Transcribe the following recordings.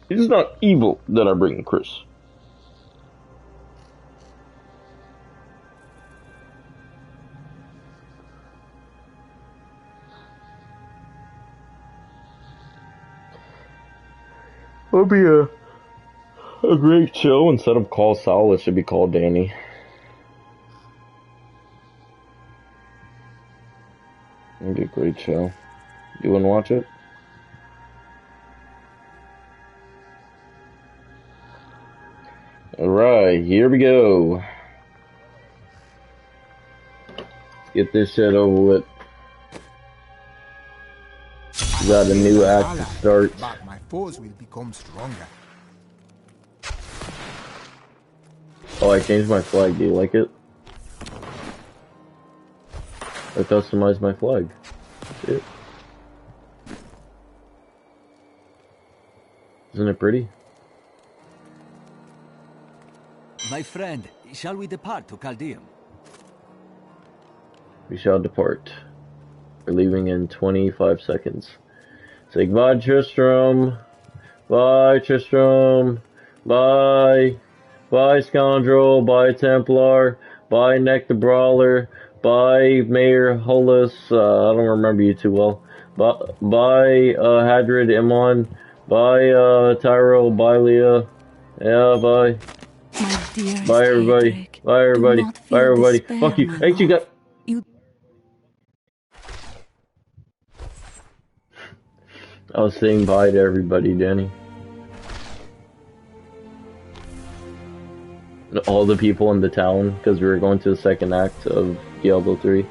It is not evil that I bring, Chris. It'll be a great show. Instead of Call Saul, it should be called Danny. It'll be a great show. You wanna watch it? Alright, here we go. Let's get this shit over with. We got a new act to start. But my foes will become stronger. Oh, I changed my flag. Do you like it? I customized my flag. Shit. Isn't it pretty? My friend, shall we depart to Chaldeum? We shall depart. We're leaving in 25 seconds. Say goodbye, Tristram. Bye, Tristram. Bye. Bye, Scoundrel. Bye, Templar. Bye, Neck the Brawler. Bye, Mayor Hollis. I don't remember you too well. Bye, Hadrid Imon. Bye, Tyro. Bye, Leah. Yeah, bye. Bye, everybody. Daedric, Bye, everybody. Bye, everybody. despair, Fuck you. my Ain't you got... You I was saying bye to everybody, Danny. All the people in the town, because we were going to the second act of Diablo 3.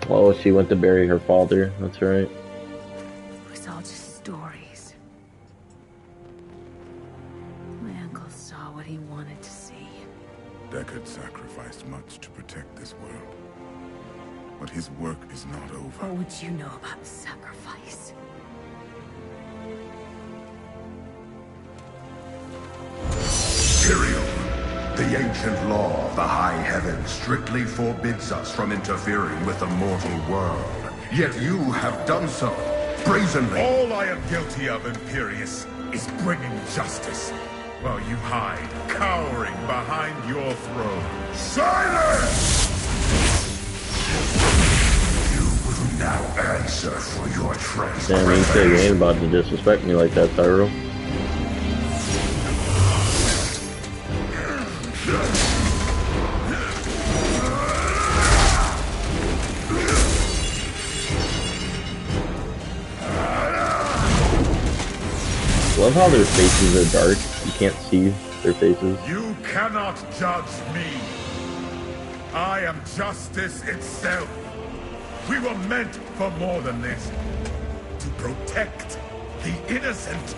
Oh, she went to bury her father. That's right. It was all just stories. My uncle saw what he wanted to see. Deckard sacrificed much to protect this world. But his work is not over. What would you know about sacrifice? Tyrion, the ancient law of the high heaven strictly forbids us from interfering with the mortal world. Yet you have done so, brazenly. All I am guilty of, Imperius, is bringing justice, while you hide, cowering behind your throne. Silence! You will now answer for your transgressions. Damn, you say you ain't about to disrespect me like that, Tyro. Love how their faces are dark. You can't see their faces. You cannot judge me. I am justice itself. We were meant for more than this. To protect the innocent.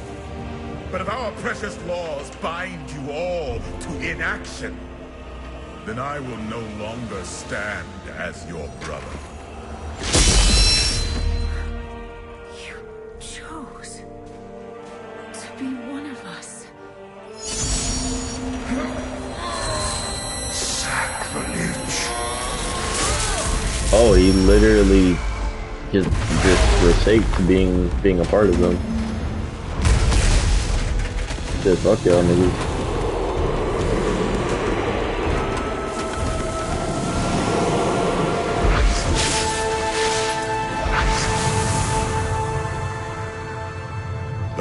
But if our precious laws bind you all to inaction, then I will no longer stand as your brother. You chose to be one of us. Sacrilege. Oh, he literally just forsakes being a part of them. Shit, fuck y'all niggas.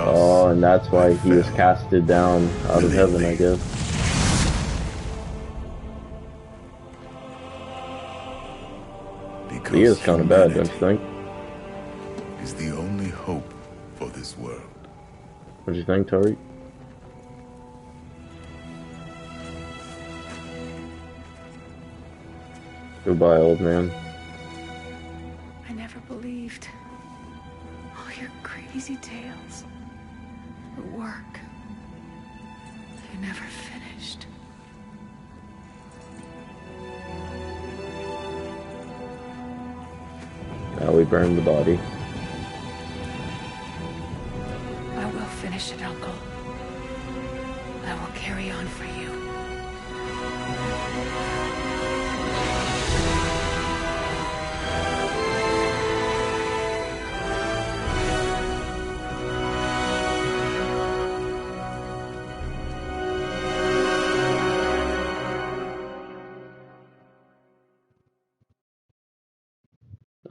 Oh, and that's why he was casted down out of heaven, I guess. He is kind of bad, don't you think? Is the only hope for this world. What do you think, Tariq? Goodbye, old man. I never believed all your crazy tales. The work. You never finished. Now we burned the body. I will finish it, Uncle. I will carry on for you.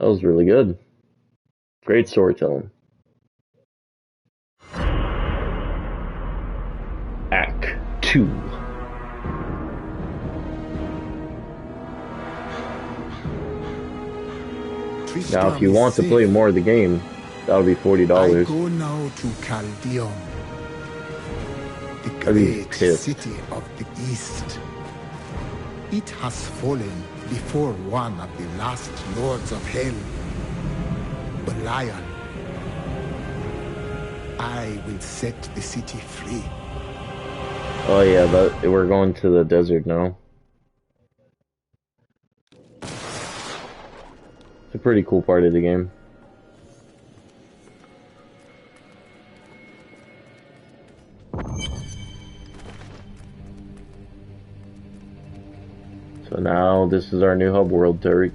was really good. Great storytelling. Act 2. Now, if you want to play more of the game, that'll be $40. I go now to Caldeon, the great city of the East. It has fallen before one of the last lords of hell, Belial. I will set the city free. Oh yeah, we're going to the desert now. It's a pretty cool part of the game. So now this is our new hub world, Tariq.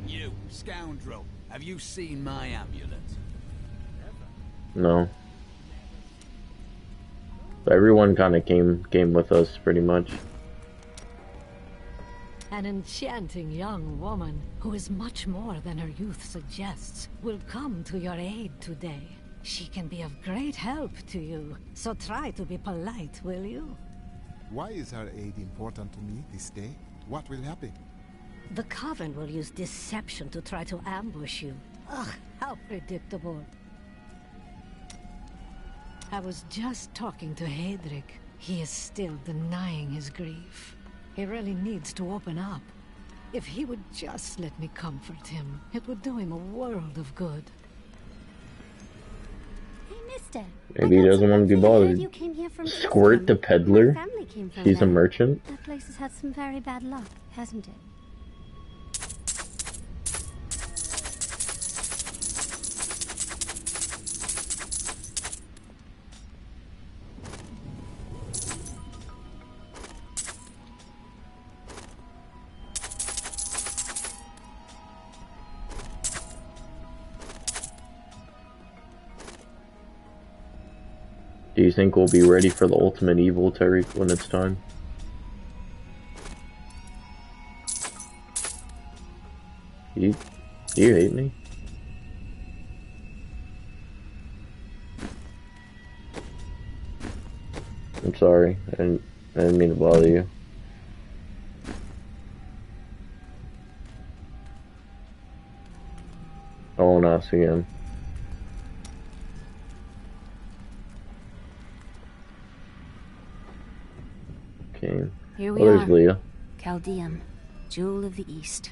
You, scoundrel, have you seen my amulet? No. So everyone kind of came with us, pretty much. An enchanting young woman, who is much more than her youth suggests, will come to your aid today. She can be of great help to you, so try to be polite, will you? Why is her aid important to me this day? What will happen? The Coven will use deception to try to ambush you. Ugh, how predictable. I was just talking to Hedrick. He is still denying his grief. He really needs to open up. If he would just let me comfort him, it would do him a world of good. Hey, mister. Maybe he doesn't want to be bothered. Squirt the peddler? He's a merchant? That place has had some very bad luck, hasn't it? Do you think we'll be ready for the ultimate evil, Tariq, when it's time? Do you hate me? I'm sorry. I didn't mean to bother you. I won't ask again. Okay. Here we there's are. Leah. Caldeum, Jewel of the East.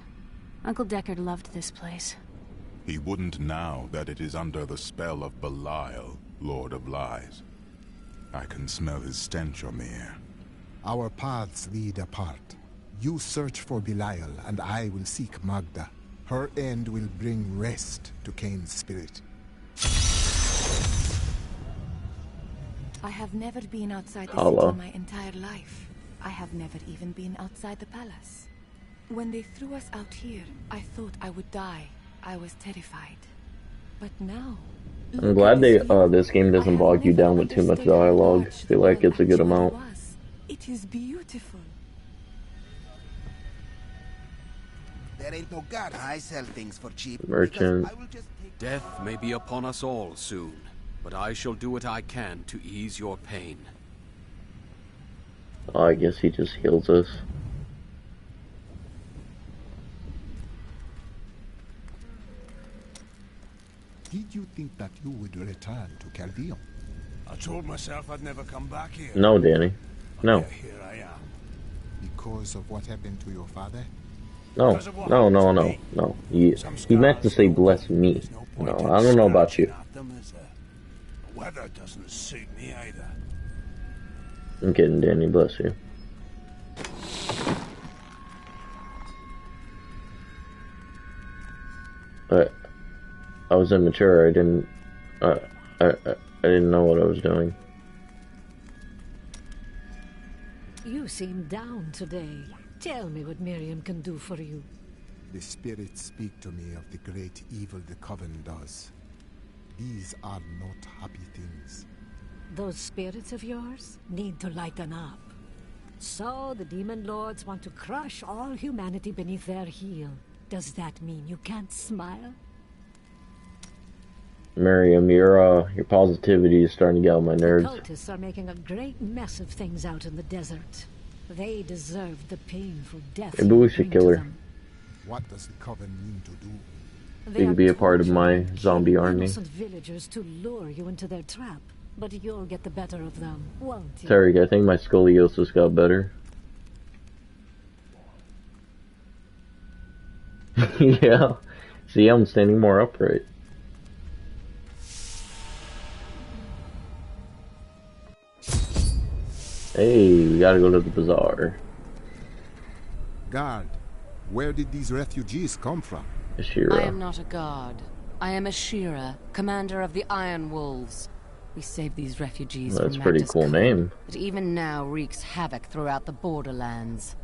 Uncle Deckard loved this place. He wouldn't now that it is under the spell of Belial, Lord of Lies. I can smell his stench on the air. Our paths lead apart. You search for Belial, and I will seek Magda. Her end will bring rest to Cain's spirit. I have never been outside the Hello. city my entire life. I have never even been outside the palace. When they threw us out here, I thought I would die. I was terrified. But now... I'm glad this game doesn't bog you down with too much dialogue. I feel like it's a good amount. It is beautiful. There ain't no god. I sell things for cheap. Merchant. Death may be upon us all soon, but I shall do what I can to ease your pain. Oh, I guess he just heals us. Did you think that you would return to Caldeon? I told myself I'd never come back here. No, Danny. No. Here I am. Because of what happened to your father? No. No. He meant to say bless me. No, I don't know about you. The weather doesn't suit me either. I'm kidding, Danny. Bless you. But I was immature. I didn't know what I was doing. You seem down today. Tell me what Miriam can do for you. The spirits speak to me of the great evil the Coven does. These are not happy things. Those spirits of yours need to lighten up. So the demon lords want to crush all humanity beneath their heel. Does that mean you can't smile? Miriam, your positivity is starting to get on my nerves. The cultists are making a great mess of things out in the desert. They deserve the painful death. Maybe we should kill her. What does the Coven mean to do? They can be a part of my zombie army. Innocent villagers to lure you into their trap, but you'll get the better of them, won't you? Tarek, I think my scoliosis got better. Yeah. See, I'm standing more upright. Hey, we gotta go to the bazaar. Guard, where did these refugees come from? I am not a guard. I am Ashira, commander of the Iron Wolves. We saved these refugees from That's a pretty cool name. It even now wreaks havoc throughout the borderlands.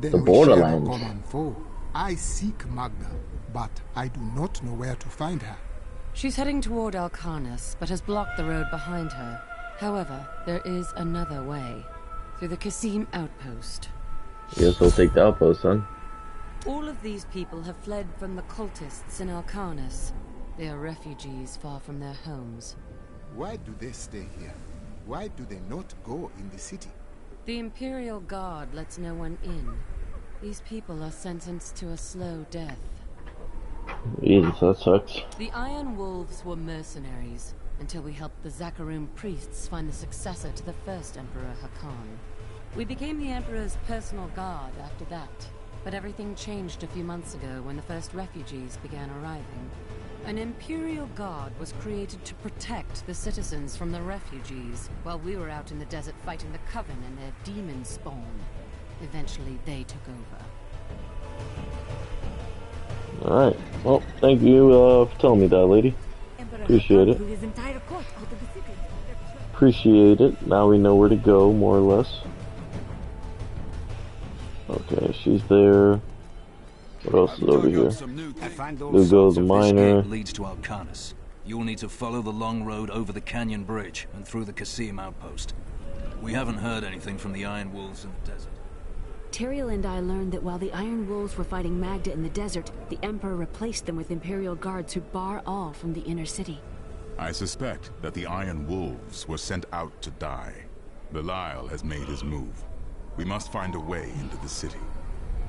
Then the we borderlands. share a common foe. I seek Magda, but I do not know where to find her. She's heading toward Alcarnus, but has blocked the road behind her. However, there is another way. Through the Kasim outpost. Guess we'll take the outpost, then. All of these people have fled from the cultists in Alcarnus. They are refugees far from their homes. Why do they stay here? Why do they not go in the city? The Imperial Guard lets no one in. These people are sentenced to a slow death. Jesus, that sucks. The Iron Wolves were mercenaries, until we helped the Zakarum priests find the successor to the first Emperor Hakan. We became the Emperor's personal guard after that, but everything changed a few months ago when the first refugees began arriving. An Imperial Guard was created to protect the citizens from the refugees, while we were out in the desert fighting the Coven and their demon spawn. Eventually, they took over. Alright, well, thank you for telling me that, lady. Appreciate it. Appreciate it. Now we know where to go, more or less. Okay, she's there. What else is over here? Lugo the miner. Leads to Alcarnus. You'll need to follow the long road over the canyon bridge and through the Kasim outpost. We haven't heard anything from the Iron Wolves in the desert. Tyrael and I learned that while the Iron Wolves were fighting Magda in the desert, the Emperor replaced them with Imperial guards who bar all from the inner city. I suspect that the Iron Wolves were sent out to die. Belial has made his move. We must find a way into the city.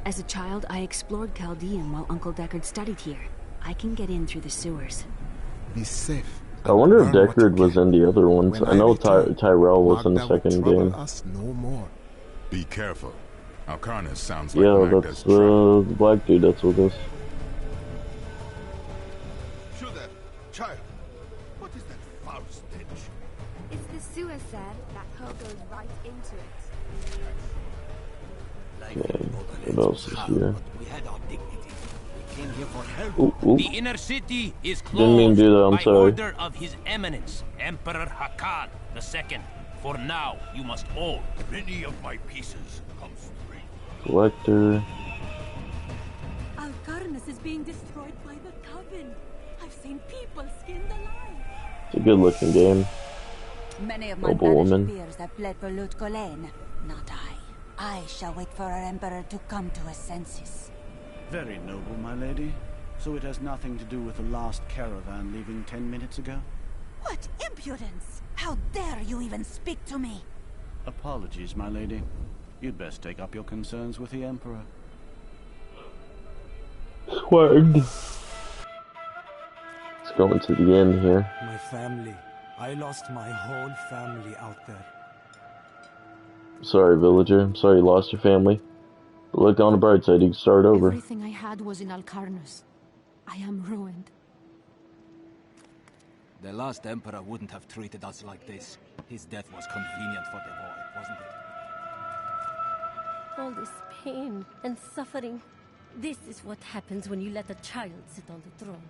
As a child, I explored Chaldean while Uncle Deckard studied here. I can get in through the sewers. Be safe. I wonder if Deckard was in the other ones. I know Tyrell was in the second game. Us no more. Be careful. Alcarnus sounds like Yeah, Magda's that's the black dude that's with us. Shoot that child. What is that foul stench? It's the sewer, sir. That hole goes right into it. Okay, what else is here? We had our dignity. We came here for help. Ooh. The inner city is Didn't mean to closed do that, I'm by sorry. order of His Eminence, Emperor Hakan II. For now, you must all. Many of my pieces come straight. Collector. Alcarnus is being destroyed by the Coven. I've seen people skinned alive. It's a good looking game. Many of my Noble woman. banished peers have fled for Lut Gholein. Not I. I shall wait for our Emperor to come to his senses. Very noble, my lady. So it has nothing to do with the last caravan leaving 10 minutes ago? What impudence! How dare you even speak to me? Apologies, my lady. You'd best take up your concerns with the Emperor. Sword. Let's go into the end here. My family. I lost my whole family out there. Sorry, villager. I'm sorry you lost your family. But look on the bright side, you can start over. Everything I had was in Alcarnus. I am ruined. The last Emperor wouldn't have treated us like this. His death was convenient for the boy, wasn't it? All this pain and suffering. This is what happens when you let a child sit on the throne.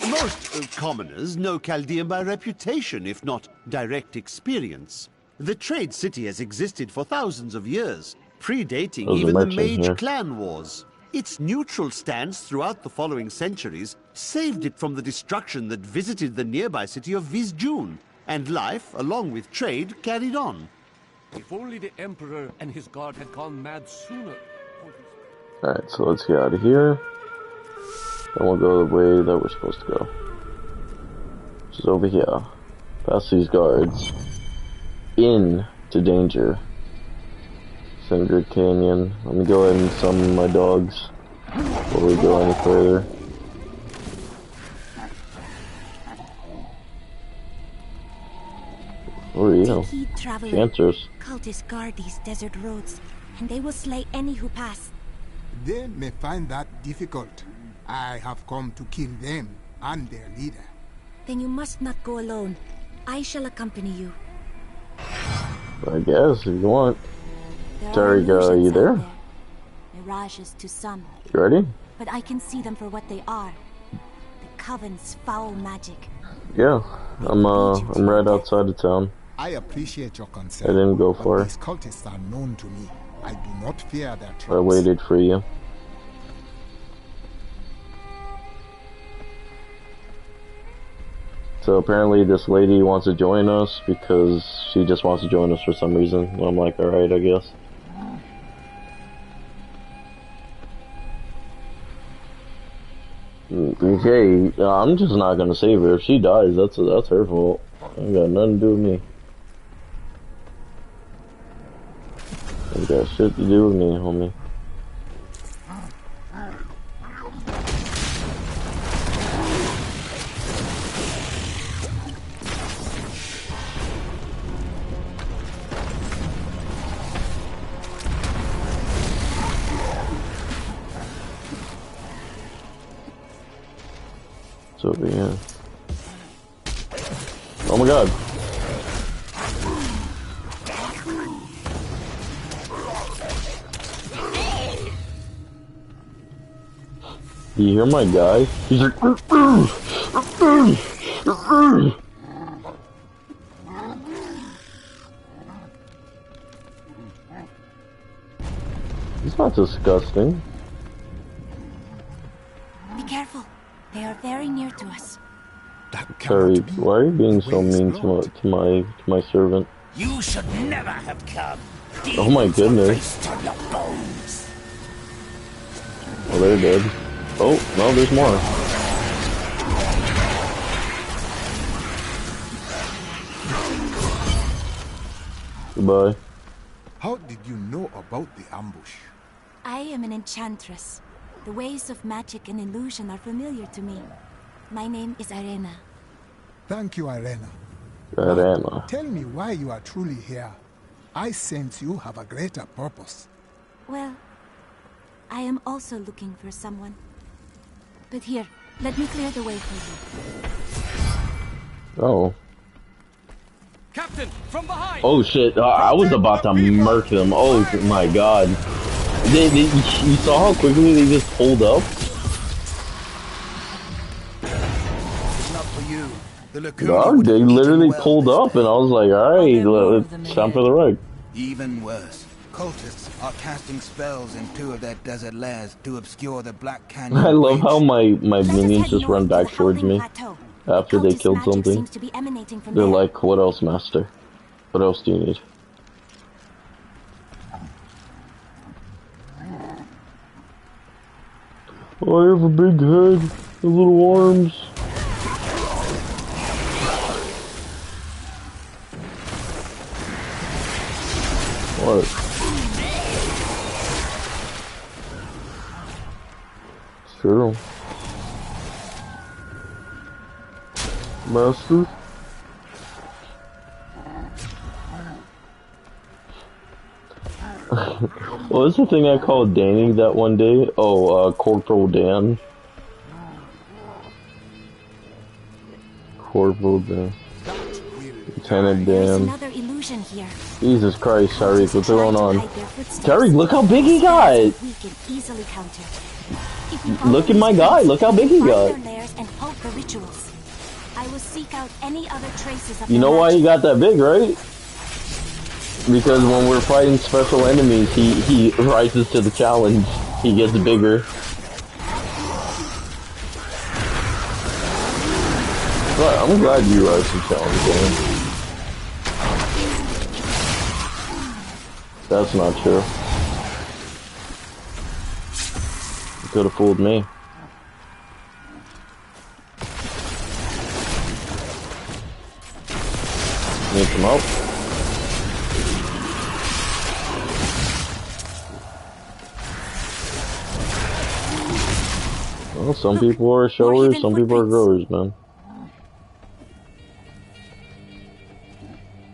Most commoners know Chaldean by reputation, if not direct experience. The trade city has existed for thousands of years, predating even the Mage clan wars. Its neutral stance throughout the following centuries saved it from the destruction that visited the nearby city of Vizjun, and life, along with trade, carried on. If only the Emperor and his guard had gone mad sooner. Alright, so let's get out of here. Then we'll go the way that we're supposed to go. Which is over here. Past these guards. Into danger. Sandred Canyon. Let me go ahead and summon my dogs before we go any further. Oh yeah. Chancers. Cultists guard these desert roads, and they will slay any who pass. They may find that difficult. I have come to kill them and their leader. Then you must not go alone. I shall accompany you. I guess, if you want. Tariq, are you there? Mirages to some. You ready? But I can see them for what they are. The Coven's foul magic. Yeah, I'm right outside of town. I appreciate your concern. I didn't go far. These cultists are known to me. I do not fear their traps. I waited for you. So apparently this lady wants to join us because she just wants to join us for some reason. And I'm like, alright, I guess. Okay, I'm just not gonna save her. If she dies, that's her fault. Ain't got nothing to do with me. Ain't got shit to do with me, homie. It's over here. Oh my god. Do you hear my guy? He's like, he's not disgusting. Be careful. They are very near to us. Sorry, why are you being so mean to my servant? You should never have come. Oh my goodness. Oh, they're dead. Oh, no, there's more. Goodbye. How did you know about the ambush? I am an enchantress. The ways of magic and illusion are familiar to me. My name is Irena. Thank you, Irena. Irena. Tell me why you are truly here. I sense you have a greater purpose. Well, I am also looking for someone. But here, let me clear the way for you. Oh. Captain, from behind. Oh shit, I was about to murk them. Oh my god. You saw how quickly they just pulled up? Not for you. Dog, they literally pulled up and I was like, alright, it's time for the ride. Even worse. Cultists are casting spells in 2 of their desert lairs to obscure the Black Canyon. I love how my minions just run back towards me after they killed something. They're like, what else, master? What else do you need? Oh, I have a big head and little arms. What? It's true. Master? What was the thing I called Danny that one day? Oh, Corporal Dan. Corporal Dan. Lieutenant Dan. Another illusion here. Jesus Christ, Tariq, what's going on? Tariq, look how big he got! We can easily counter. Look at my guy, look how big he got. And halt the rituals. I will seek out any other traces of You know why he got that big, right? Because when we're fighting special enemies, he rises to the challenge. He gets bigger. But I'm glad you rise to the challenge, man. That's not true. You could have fooled me. Need some help? Well, some people are showers, some people are growers, man.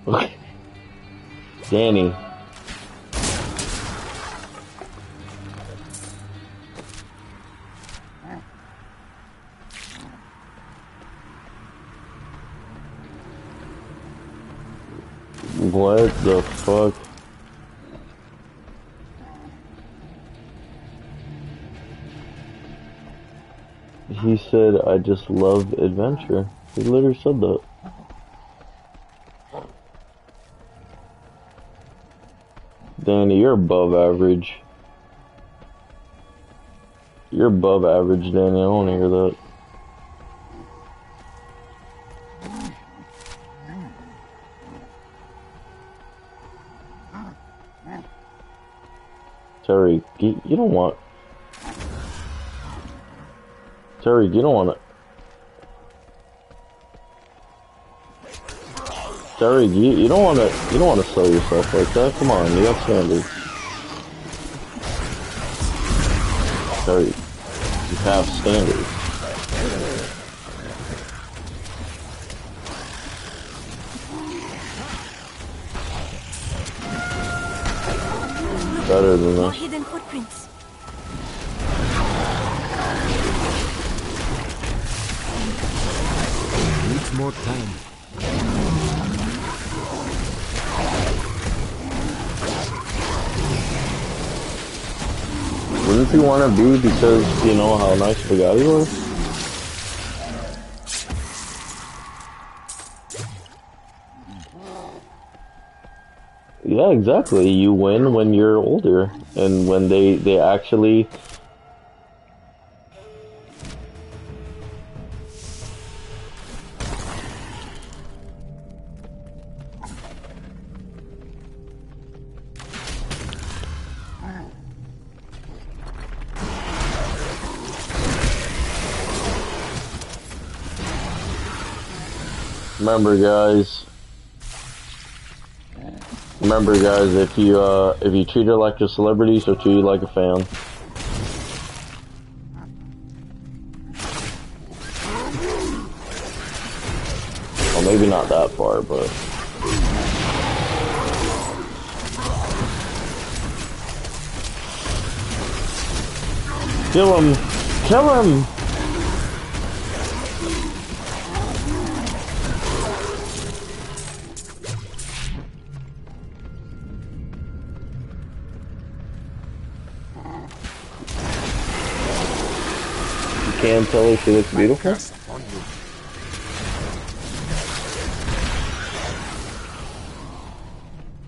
Okay. Danny. What the fuck? He said, I just love adventure. He literally said that. Danny, you're above average. You're above average, Danny. I don't want to hear that. Terry, you don't want... Terry, you don't want to... Terry, you don't want to sell yourself like that. Come on, you have standards. Terry, you have standards. Better than More this. hidden footprints. Needs more time. Wouldn't you want to be because you know how nice of a guy you are? Yeah, exactly. You win when you're older, and when they actually... Remember, guys, if you treat her like a celebrity, she'll treat you like a fan. Well, maybe not that far, but... Kill him! Kill him! Can't tell her she looks beautiful.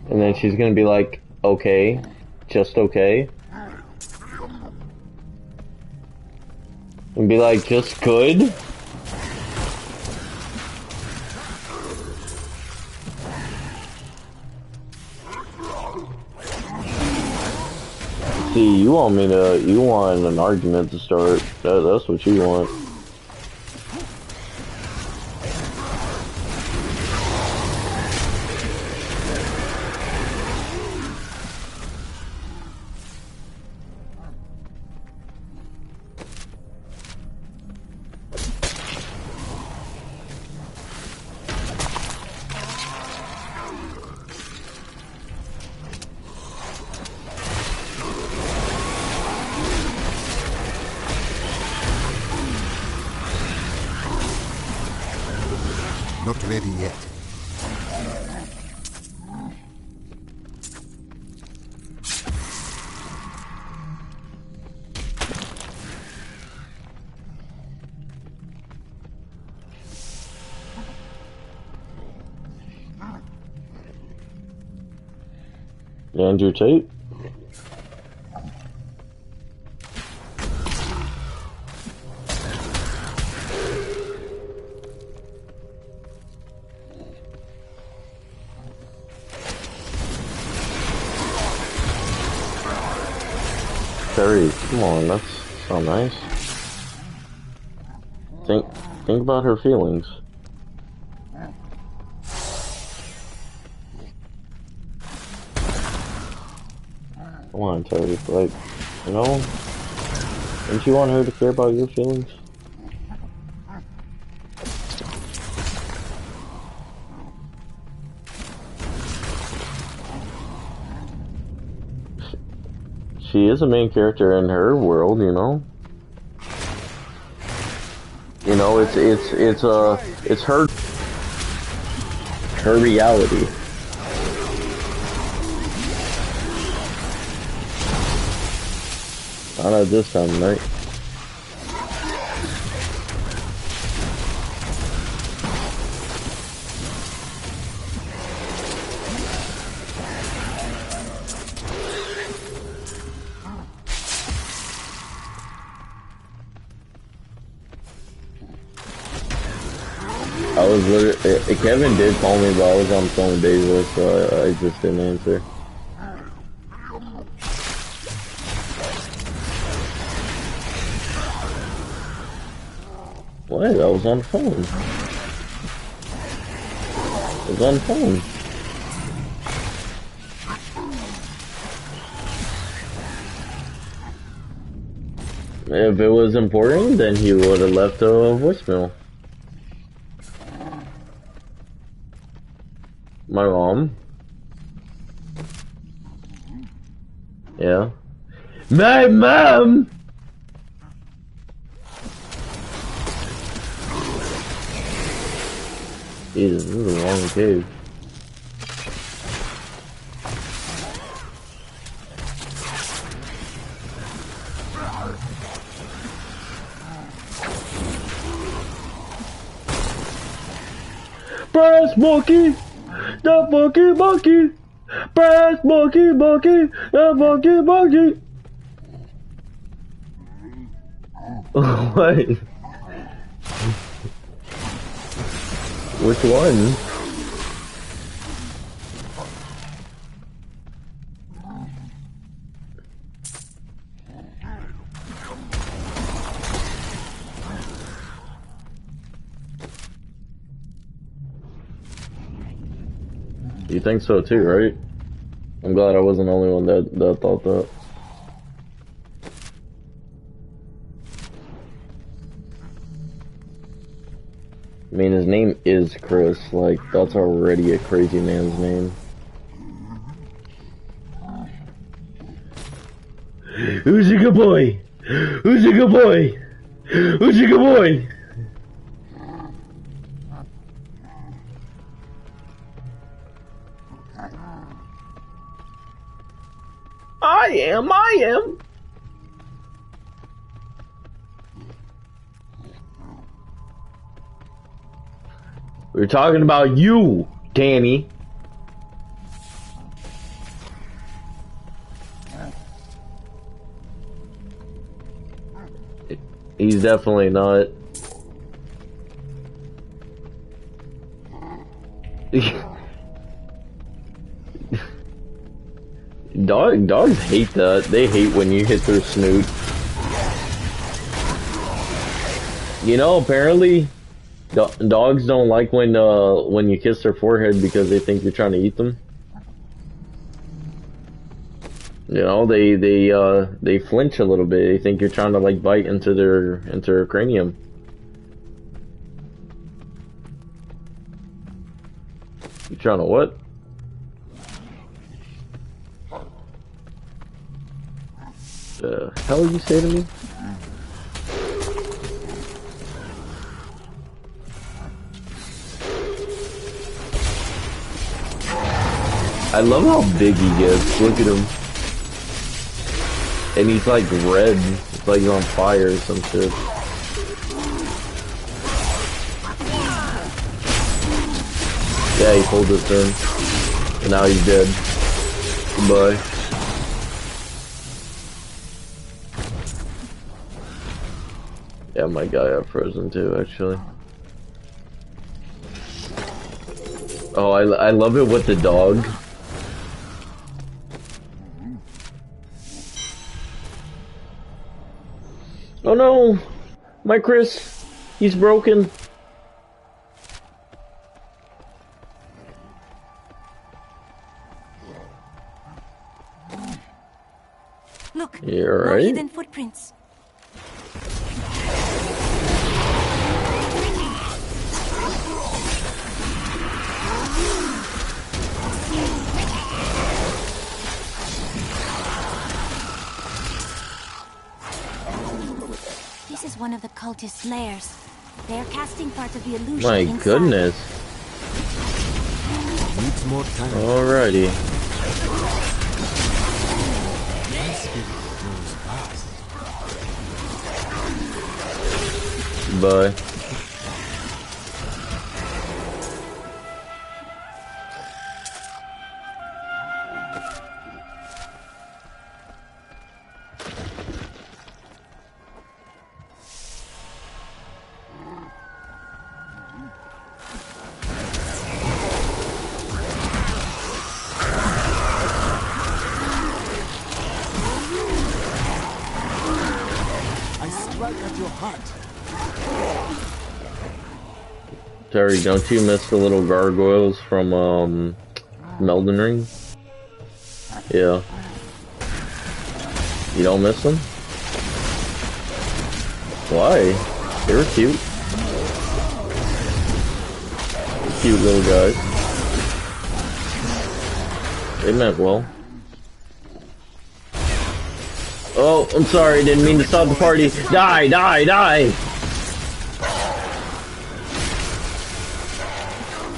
And then she's gonna be like, okay, just okay. And be like, just good? See, you want an argument to start. That's what you want. Not ready yet. Andrew Tate? Terry, come on, that's so nice. Think about her feelings. Come on, Terry, like, you know, don't you want her to care about your feelings? She is a main character in her world, you know. You know, it's her reality. Not at this time of night. I was literally, Kevin did call me, but I was on the phone with David, so I just didn't answer. What? I was on the phone. I was on the phone. If it was important, then he would have left a voicemail. My mom. Yeah. My mom! Jesus, this is a long cave. Brass monkey! The funky monkey! Brass monkey, the funky monkey! What? Which one? You think so too, right? I'm glad I wasn't the only one that thought that. I mean, his name is Chris, like, that's already a crazy man's name. Who's a good boy? Who's a good boy? Who's a good boy? I am. We're talking about you, Danny. He's definitely not. Dogs hate that. They hate when you hit their snoot. You know, apparently, dogs don't like when you kiss their forehead because they think you're trying to eat them. You know, they flinch a little bit. They think you're trying to like bite into their cranium. You trying to what? The hell you say to me? I love how big he gets. Look at him. And he's like red. It's like he's on fire or some shit. Yeah, he pulled his turn. And now he's dead. Goodbye. Yeah, my guy got frozen too, actually. Oh, I love it with the dog. Oh no! My Chris! He's broken! Look, You're more right. hidden footprints. This is one of the cultist lairs. They are casting part of the illusion My inside. goodness. Needs more time. Alrighty. Bye. Terry, don't you miss the little gargoyles from Elden Ring? Yeah. You don't miss them? Why? They were cute. Cute little guys. They meant well. Oh, I'm sorry, didn't mean to stop the party. Die, die, die!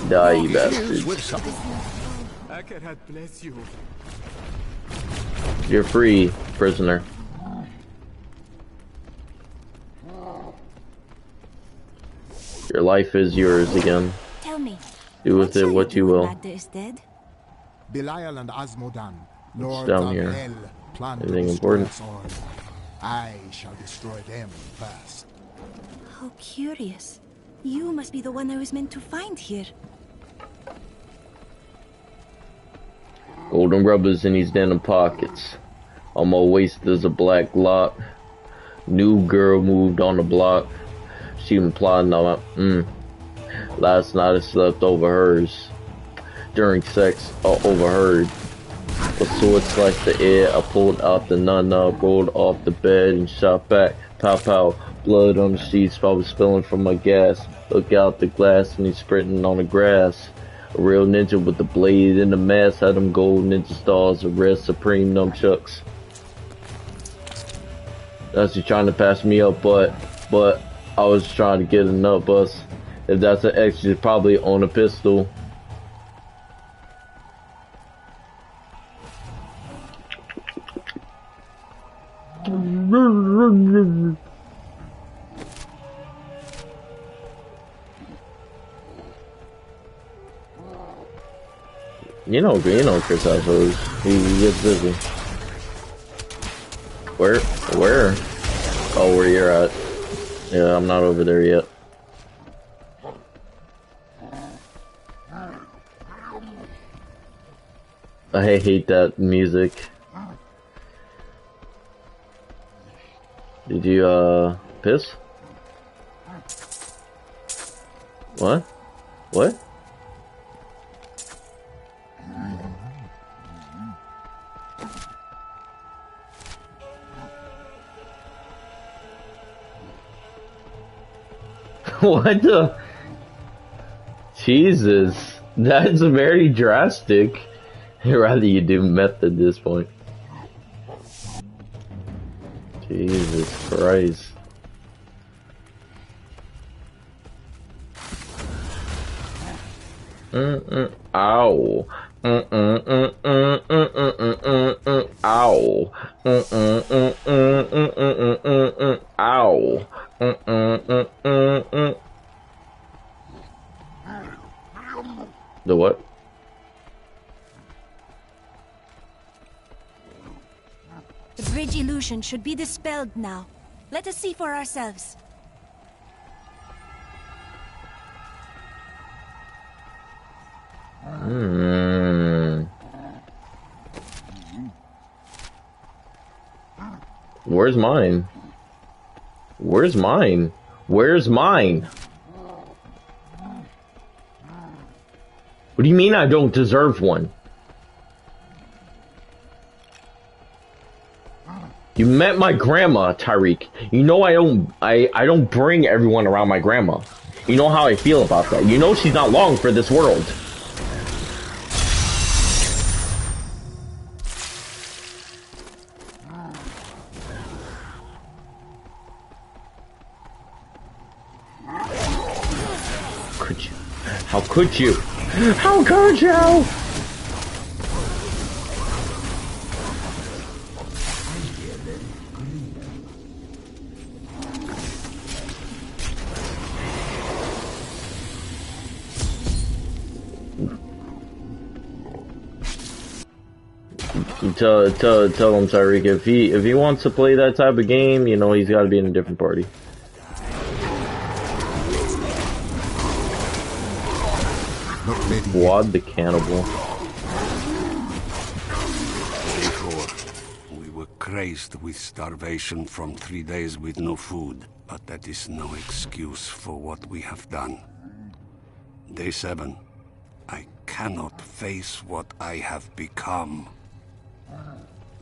Die, you bastards. Bless you. You're free, prisoner. Your life is yours again. Tell me. Do with it what you will. Magda is dead? Belial and Asmodan, It's Lords down of here. Hell, plan to Anything destroy important? us all. I shall destroy them first. How curious. You must be the one I was meant to find here. Golden rubbers in his denim pockets. On my waist there's a black lock. New girl moved on the block. She been plotting on my, Last night I slept over hers. During sex, I overheard. A sword sliced the air, I pulled out the nun-nut, rolled off the bed and shot back. Pow pow, blood on the sheets, probably spilling from my gas. Look out the glass and he's sprinting on the grass. A real ninja with the blade and the mask, had them gold ninja stars, a red supreme nunchucks. That's you trying to pass me up, but I was trying to get a nut bust. If that's an X, you probably own a pistol. You know Chris has those. He gets busy. Where? Oh, where you're at. Yeah, I'm not over there yet. I hate that music. Did you, piss? What? What? What the? Jesus, that's very drastic. I'd rather you do meth at this point. Jesus Christ. Ow. Ow. Ow. The what? The bridge illusion should be dispelled now. Let us see for ourselves. Where's mine? Where's mine? Where's mine? What do you mean I don't deserve one? You met my grandma, Tyreek. You know I don't bring everyone around my grandma. You know how I feel about that. You know she's not long for this world. Could you? How could you? How could you? Tell him, Tyreek, if he wants to play that type of game, you know he's got to be in a different party. Wad the cannibal. Before, we were crazed with starvation from 3 days with no food, but that is no excuse for what we have done. Day 7, I cannot face what I have become.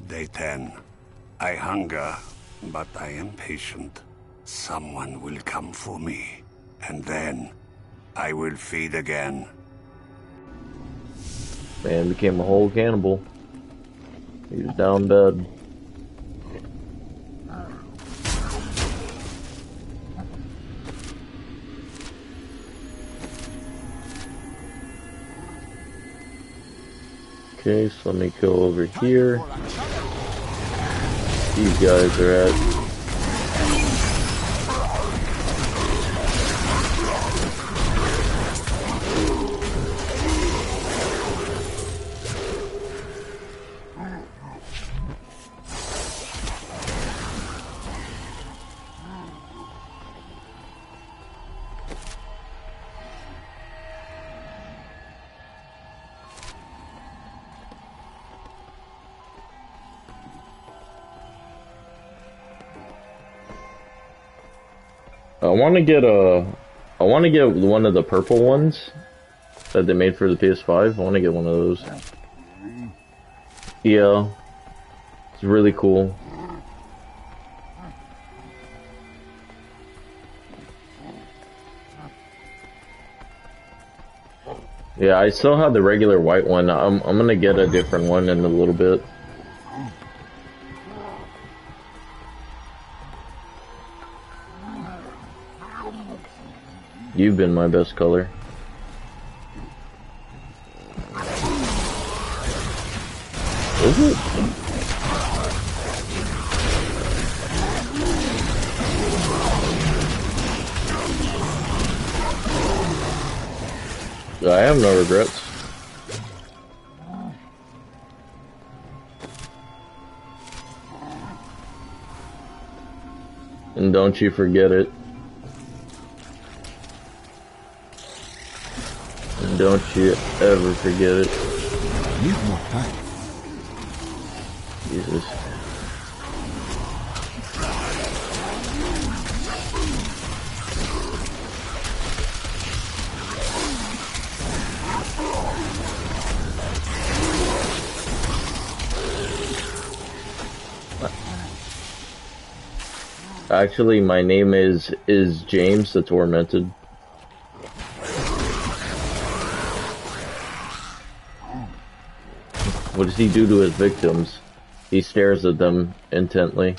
Day 10, I hunger, but I am patient. Someone will come for me, and then I will feed again. Man became a whole cannibal. He was down bad. Okay, so let me go over here. These guys are at. I want to get one of the purple ones that they made for the PS5. I want to get one of those. Yeah. It's really cool. Yeah, I still have the regular white one. I'm gonna get a different one in a little bit. You've been my best color. Is it? I have no regrets. And don't you forget it. Don't you ever forget it. Need more time. Jesus. Actually, my name is James the Tormented. What does he do to his victims? He stares at them intently.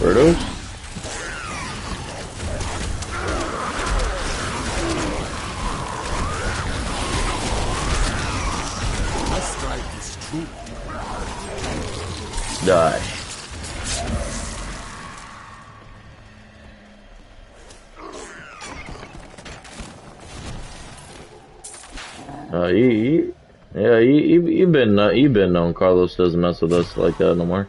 Birdos? My strike is true. Die. You've been known. Carlos doesn't mess with us like that no more.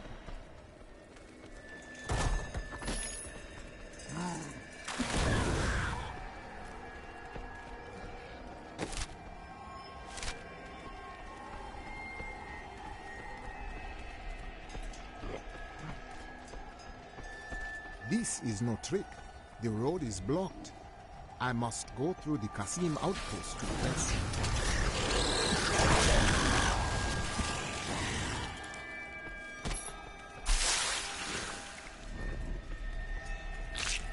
This is no trick. The road is blocked. I must go through the Qasim outpost to press.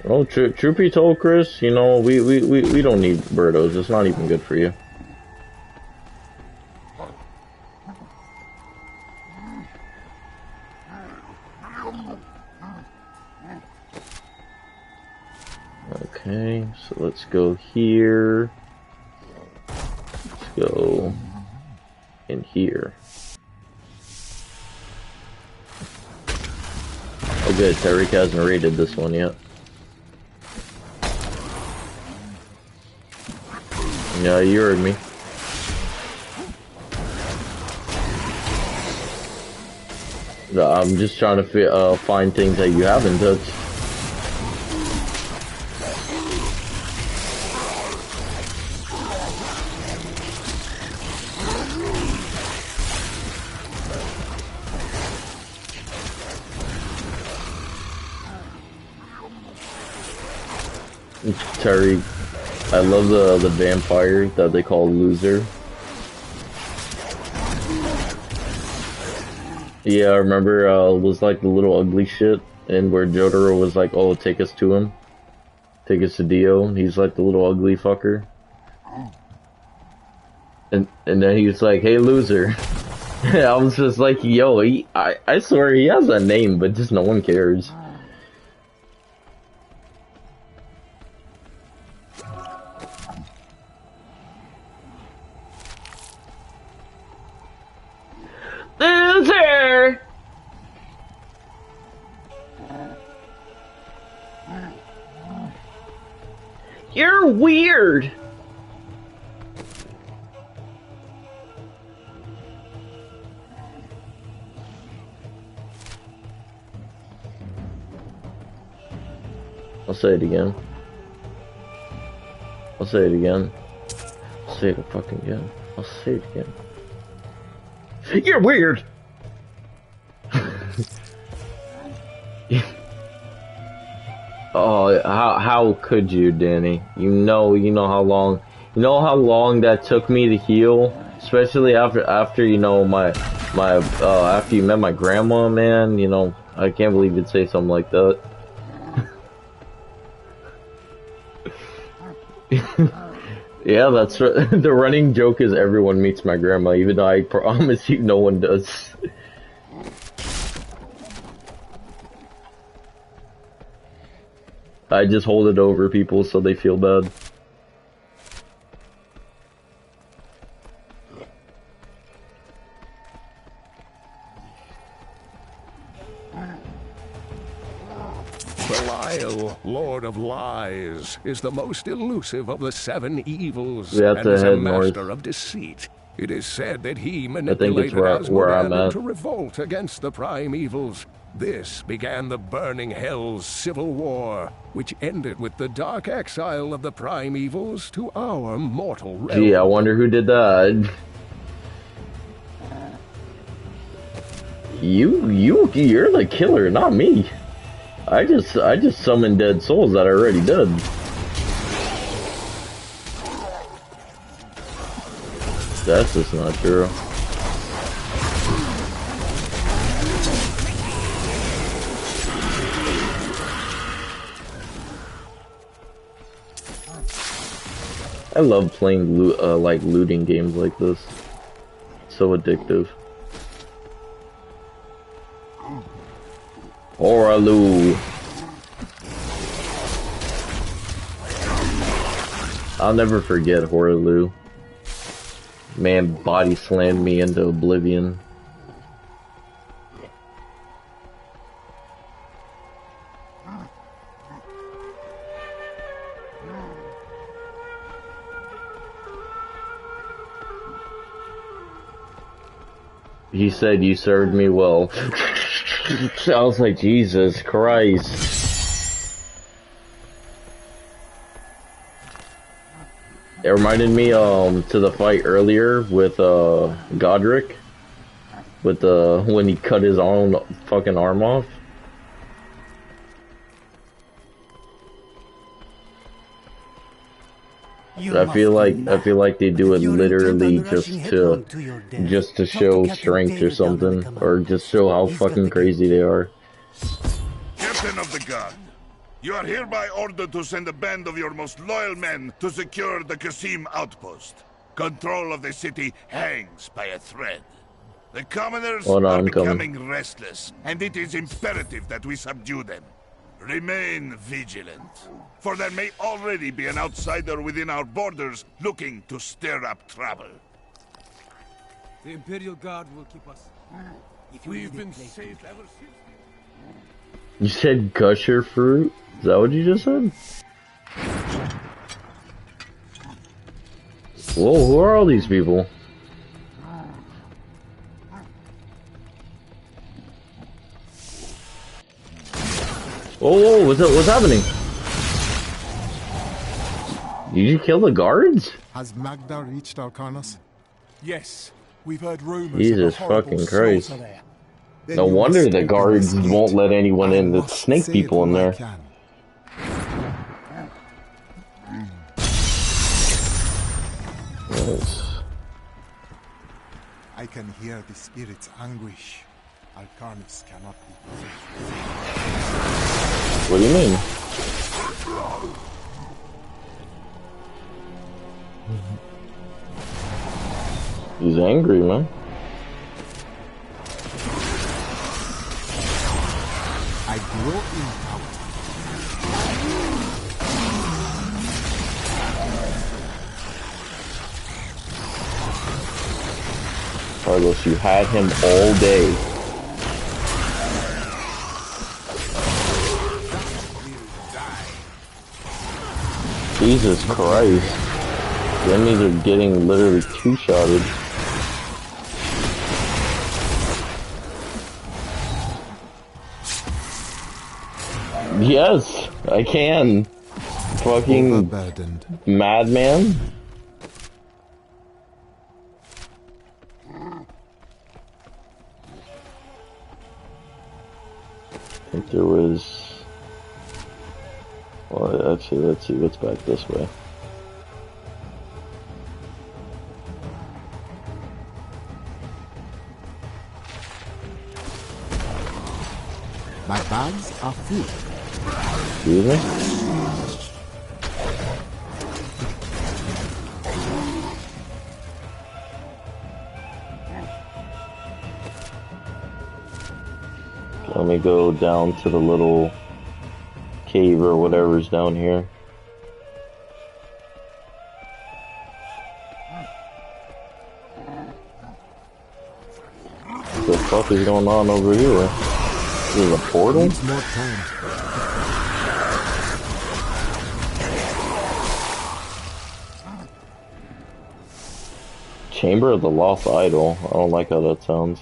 Well, truth be told, Chris, you know, we don't need Birdos. It's not even good for you. Okay, so let's go here. Let's go in here. Oh good, Tyreek hasn't raided this one yet. Yeah, you heard me. I'm just trying to find things that you haven't touched. Terry, I love the vampire that they call Loser. Yeah, I remember it was like the little ugly shit, and where Jotaro was like, "Oh, take us to him, take us to Dio." And he's like the little ugly fucker, and then he's like, "Hey, Loser." I was just like, "Yo, I swear he has a name, but just no one cares." Loser! You're weird! I'll say it again. I'll say it again. I'll say it fucking again. I'll say it again. You're weird! Oh, how could you, Danny? You know how long that took me to heal, especially after you know after you met my grandma, man. You know, I can't believe you'd say something like that. Yeah, that's right. The running joke is everyone meets my grandma, even though I promise you no one does. I just hold it over people so they feel bad. Belial, Lord of Lies, is the most elusive of the seven evils We have and to is a head master north. of deceit. It is said that he I think manipulated it's where I'm Asmodean at. to revolt against the prime evils. This began the Burning Hell's civil war, which ended with the dark exile of the prime evils to our mortal realm. Gee, I wonder who did that. You're the killer, not me. I just summoned dead souls that are already dead. That's just not true. I love playing like looting games like this. It's so addictive. Horalu. I'll never forget Horalu. Man body slammed me into oblivion. He said, "You served me well." I was like, Jesus Christ. It reminded me to the fight earlier with Godric with when he cut his own fucking arm off. I feel like they do it literally just to show strength or something, or just show how fucking crazy they are. Captain of the Guard, you are hereby ordered to send a band of your most loyal men to secure the Qasim outpost. Control of the city hangs by a thread. The commoners are becoming restless, and it is imperative that we subdue them. Remain vigilant, for there may already be an outsider within our borders looking to stir up trouble. The Imperial Guard will keep us. We've been safe ever since. You said gusher fruit? Is that what you just said? Whoa, who are all these people? Oh, what's happening? Did you kill the guards? Has Magda reached Arcanus? Yes, we've heard rumors. Jesus fucking Christ. No wonder the guards won't let anyone in. There's snake people in there. Nice. I can hear the spirit's anguish. Arcanus cannot be. What do you mean? He's angry, man. I grow in power. Carlos, you had him all day. Jesus Christ. The enemies are getting literally two-shotted. Yes, I can. Fucking madman. I think there was... Well, actually, let's see what's back this way. My bags are full. Excuse me? Let me go down to the little cave or whatever's down here. What the fuck is going on over here? There's a portal? Needs more time. Chamber of the Lost Idol. I don't like how that sounds.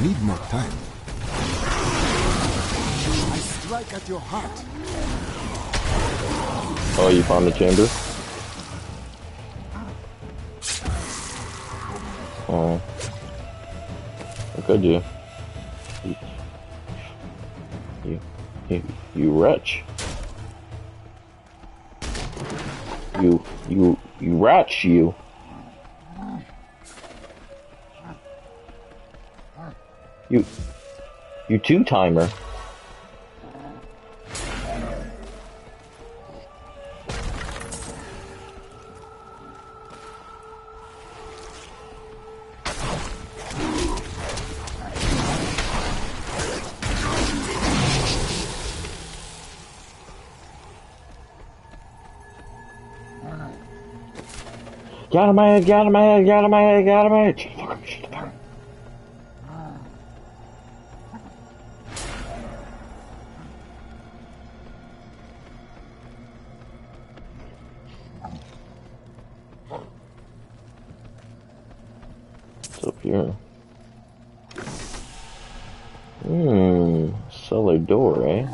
Need more time. I strike at your heart. Oh, you found the chamber? Oh. How could you? You wretch. You wretch, you. You two-timer. Get out of my head, get out of my head, get out of my head, get out of my head. Shut the fuck up, shut the fuck up. What's up here? Cellar door, eh?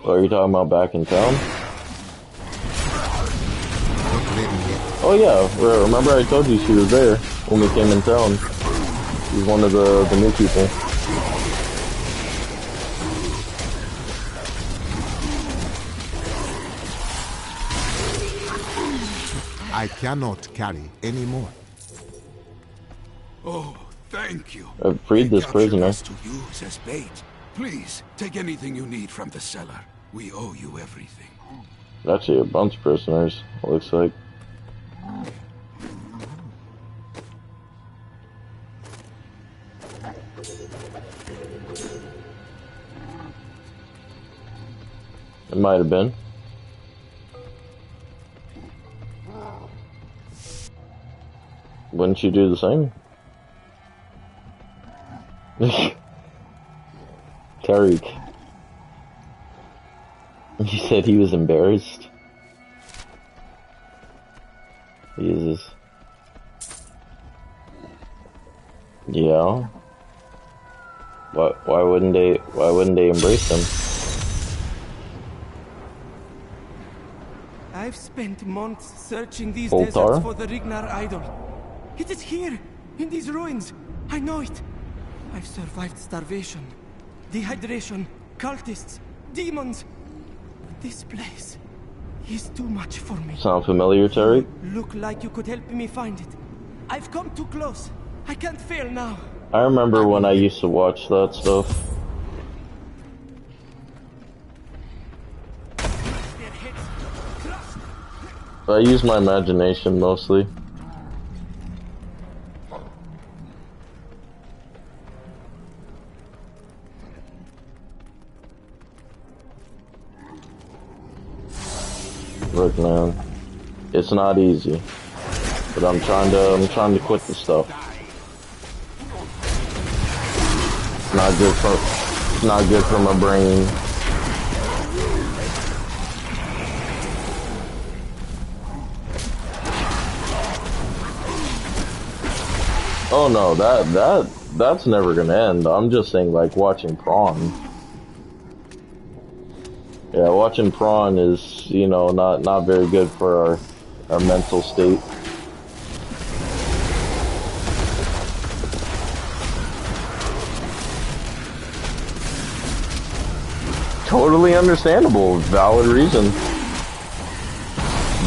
Oh, are you talking about back in town? Oh yeah, remember I told you she was there when we came in town. She's one of the new people. I cannot carry anymore. Oh, thank you. I've freed this prisoner. Us to use as bait. Please, take anything you need from the cellar. We owe you everything. Actually, a bunch of prisoners, it looks like. It might have been. Wouldn't you do the same? Tariq. He said he was embarrassed. Jesus. Yeah. Why wouldn't they embrace him? I've spent months searching these Altar? deserts for the Rignar idol. It is here, in these ruins. I know it. I've survived starvation, dehydration, cultists, demons. This place is too much for me. Sound familiar, Tariq? Look like you could help me find it. I've come too close. I can't fail now. I remember when I used to watch that stuff. I use my imagination mostly. Look, man, it's not easy, but I'm trying to quit the stuff. It's not good for my brain. Oh no, that's never gonna end. I'm just saying, like, watching Prawn. Yeah, watching Prawn is, you know, not very good for our mental state. Totally understandable. Valid reason.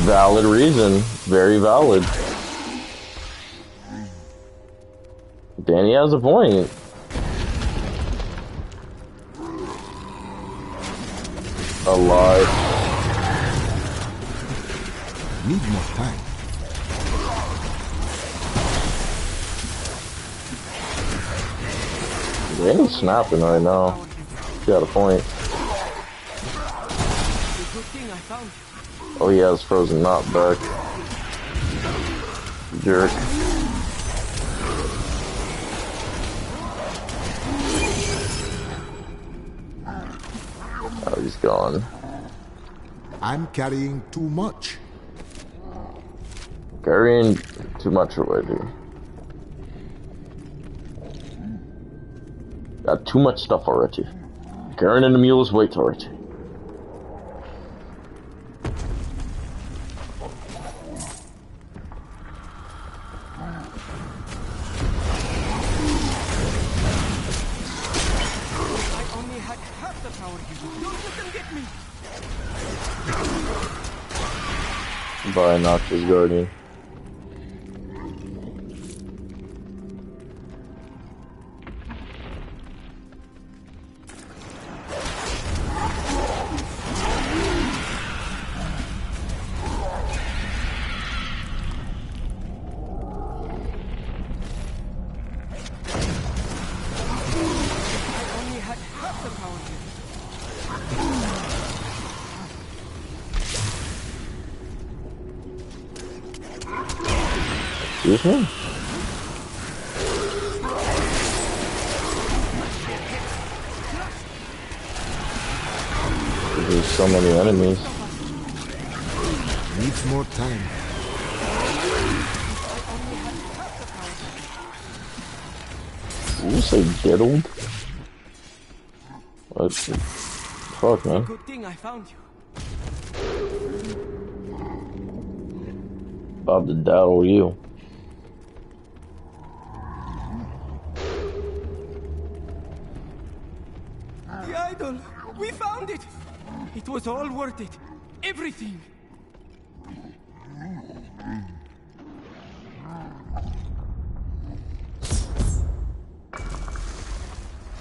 Valid reason. Very valid. Danny has a point. A lot. Need more time. Danny's snapping right now. He got a point. Oh, he has frozen knot back. Jerk. Oh, he's gone. I'm carrying too much. Carrying too much already. Got too much stuff already. Carrying in the mule's weight already. By Nox's Guardian. Excuse me? There's so many enemies. Needs more time. Did you say diddled? What the fuck, man? Good thing I found you. Bob the daddle you. The idol! We found it! It was all worth it. Everything!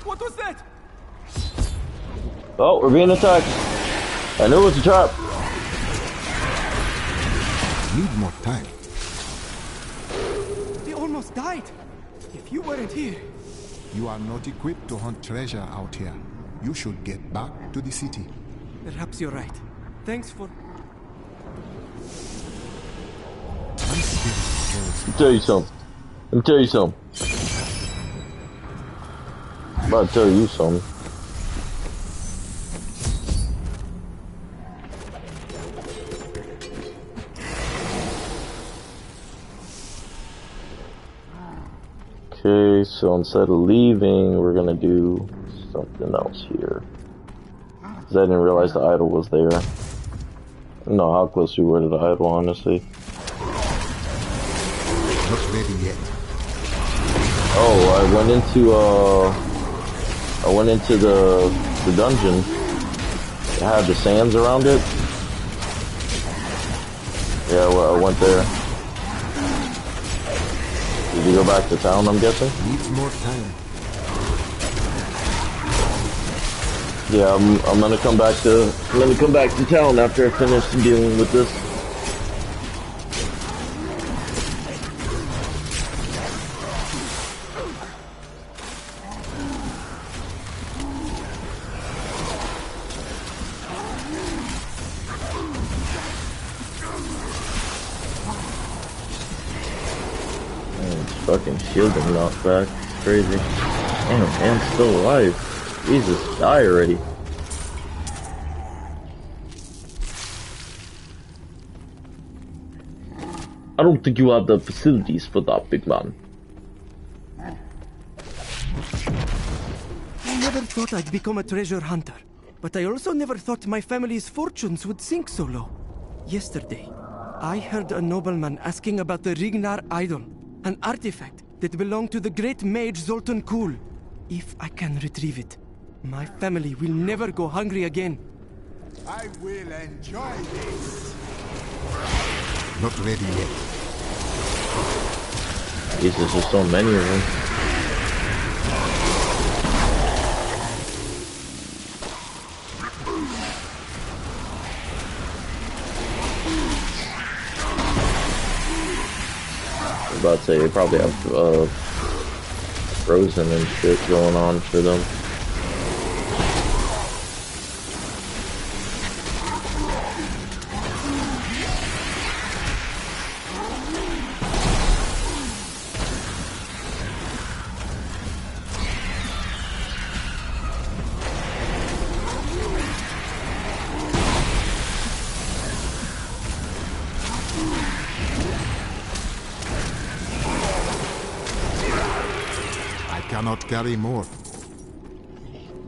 What was that? Oh, we're being attacked. I knew it was a trap. Need more time. They almost died. If you weren't here... You are not equipped to hunt treasure out here. You should get back to the city. Perhaps you're right. Thanks for... Let me tell you something. Let me tell you something. I'm about to tell you something. Okay, so instead of leaving, we're gonna do something else here. Because I didn't realize the idol was there. I don't know how close we were to the idol, honestly. Not ready yet. Oh, I went into the dungeon. It had the sands around it. Yeah, well, I went there. Did you go back to town, I'm guessing? Needs more time. Yeah, I'm gonna come back to town after I finish dealing with this. Fucking shielding knocked back. It's crazy. Damn, man's still alive. Jesus, die already. I don't think you have the facilities for that, big man. I never thought I'd become a treasure hunter. But I also never thought my family's fortunes would sink so low. Yesterday, I heard a nobleman asking about the Rignar idol. An artifact that belonged to the great mage Zoltan Kuhl. If I can retrieve it, my family will never go hungry again. I will enjoy this. Not ready yet. Jesus, there's so many of them. I was about to say, they probably have frozen and shit going on for them. Cannot carry more.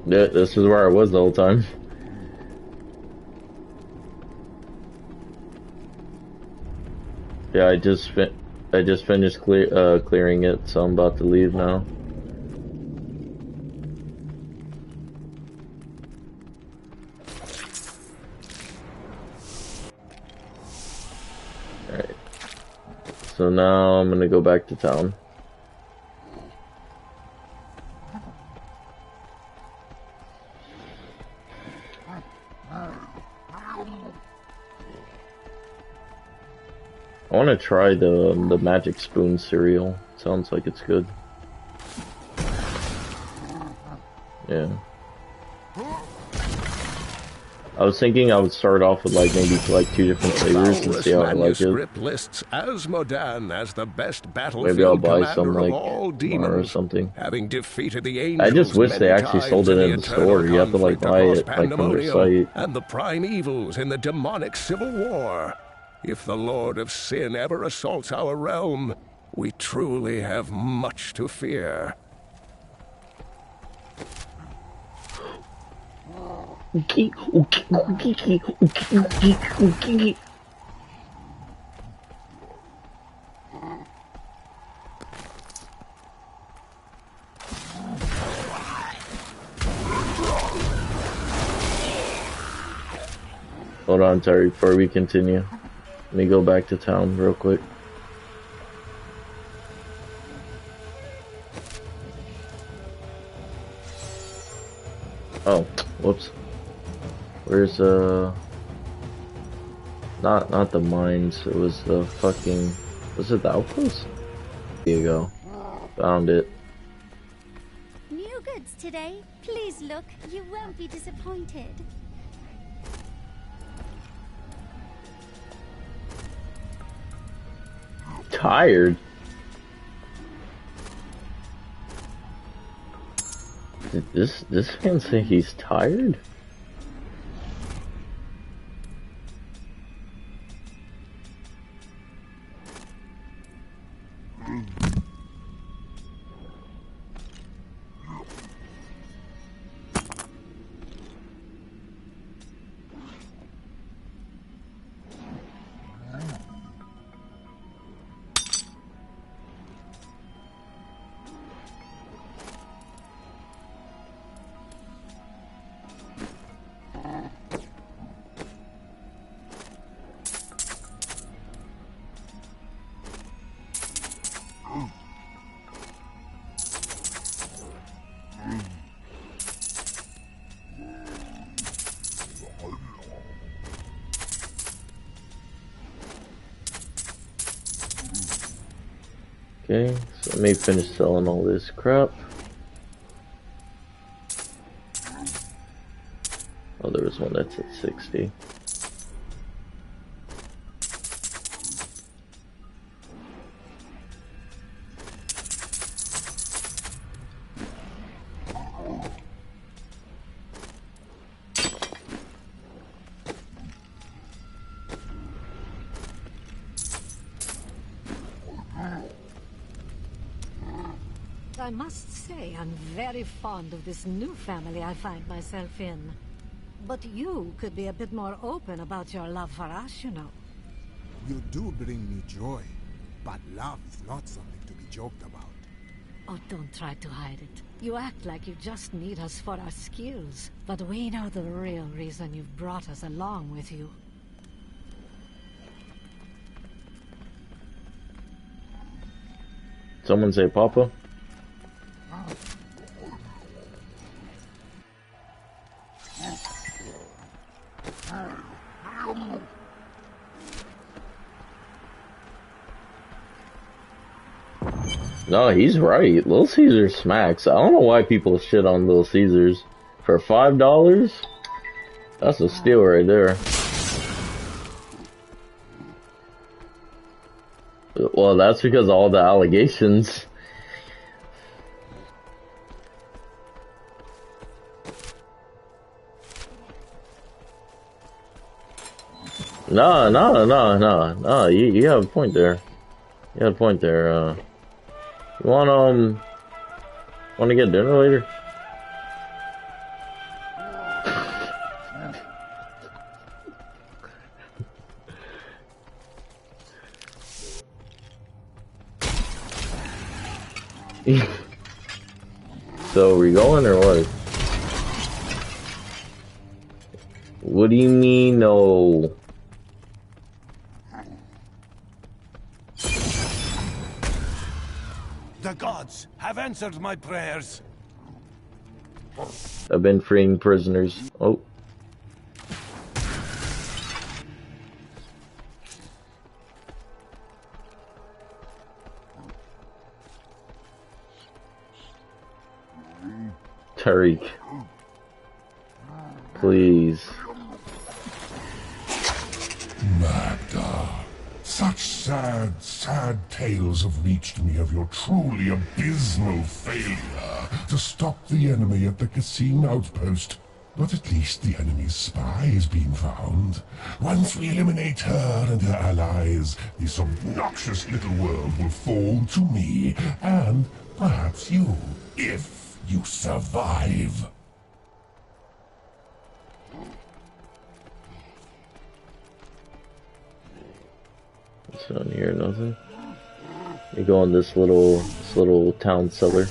Yeah, this is where I was the whole time. Yeah, I just finished clearing it, so I'm about to leave now. Alright. So now I'm gonna go back to town. I want to try the magic spoon cereal. Sounds like it's good. Yeah. I was thinking I would start off with like maybe like 2 different flavors and see how I like it. Manuscript lists Asmodan as the best Maybe I'll battlefield buy some commander of like all tomorrow or demons, something. having defeated the angels I just wish they many actually sold times it in in the the eternal store. You have to like conflict buy across it like from their Pandemonium site. and the prime evils in the demonic civil war. If the Lord of Sin ever assaults our realm, we truly have much to fear. Hold on, Terry, before we continue. Let me go back to town real quick. Oh, whoops. Where's not the mines, it was the fucking, was it the outpost? There you go. Found it. New goods today. Please look, you won't be disappointed. Tired? Did this man say he's tired? Okay, so let me finish selling all this crap. Oh, there was one that's at 60. I must say, I'm very fond of this new family I find myself in. But you could be a bit more open about your love for us, you know. You do bring me joy, but love is not something to be joked about. Oh, don't try to hide it. You act like you just need us for our skills, but we know the real reason you've brought us along with you. Someone say Papa? No, he's right. Little Caesar smacks. I don't know why people shit on Little Caesars. For $5? That's a steal right there. Well, that's because of all the allegations. No. You have a point there. You have a point there. You want to get dinner later? So, we going or what? What do you mean, no? The gods have answered my prayers. I've been freeing prisoners. Oh. Tariq. Please. Magda. Such sad, sad tales have reached me of your truly abysmal failure to stop the enemy at the Cassine outpost. But at least the enemy's spy has been found. Once we eliminate her and her allies, this obnoxious little world will fall to me, and perhaps you, if you survive. What's down here? Nothing. You go in this little town cellar.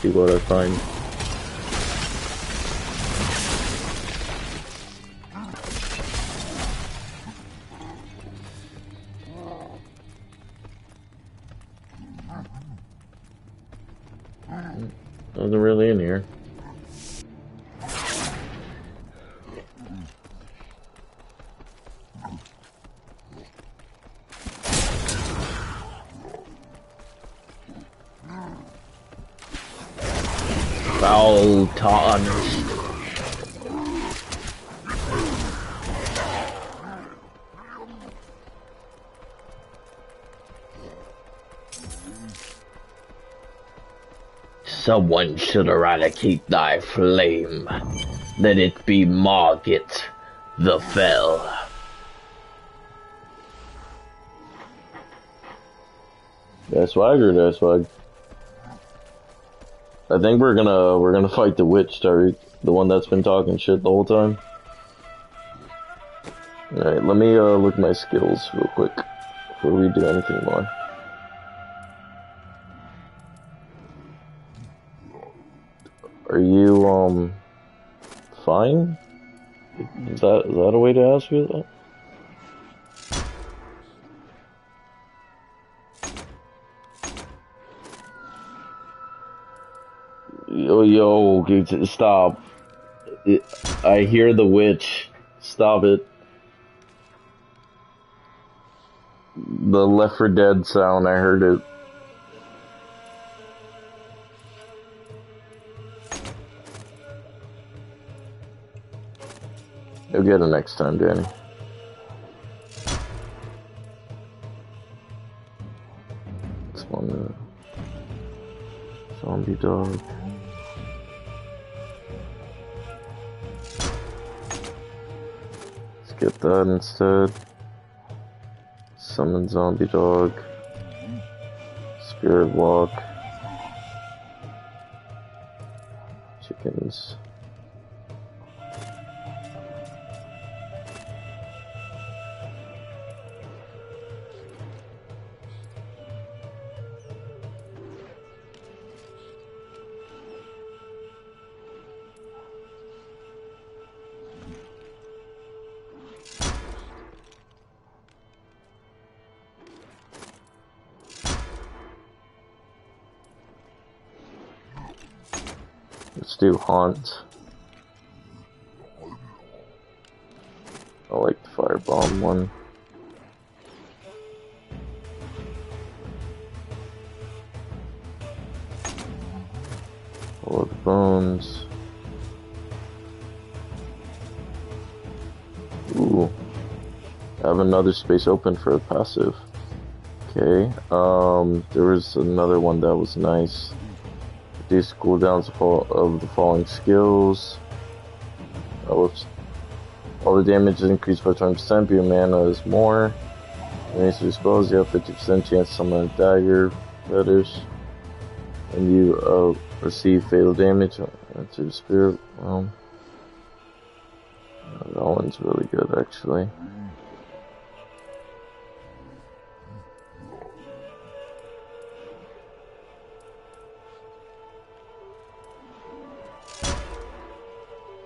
See what I find. Nothing really in here. Foul tarnished. Someone should eradicate thy flame. Let it be Margit the Fell. That swag or that swag? I think we're gonna fight the witch, Tariq, the one that's been talking shit the whole time. Alright, let me look at my skills real quick before we do anything more. Are you fine? Is that a way to ask you that? Yo, stop. I hear the witch. Stop it. The Left 4 Dead sound, I heard it. You'll get it next time, Danny. It's one zombie dog. Let's get that instead. Summon zombie dog. Spirit walk. Chickens. Let's do haunt. I like the firebomb one. All of the bones. Ooh. I have another space open for a passive. Okay. There was another one that was nice. Reduce cooldowns of the following skills. Whoops. All the damage is increased by 20%, but your mana is more. When you spells, you have 50% chance to summon a dagger, feathers. And you receive fatal damage into the spirit realm. That one's really good, actually.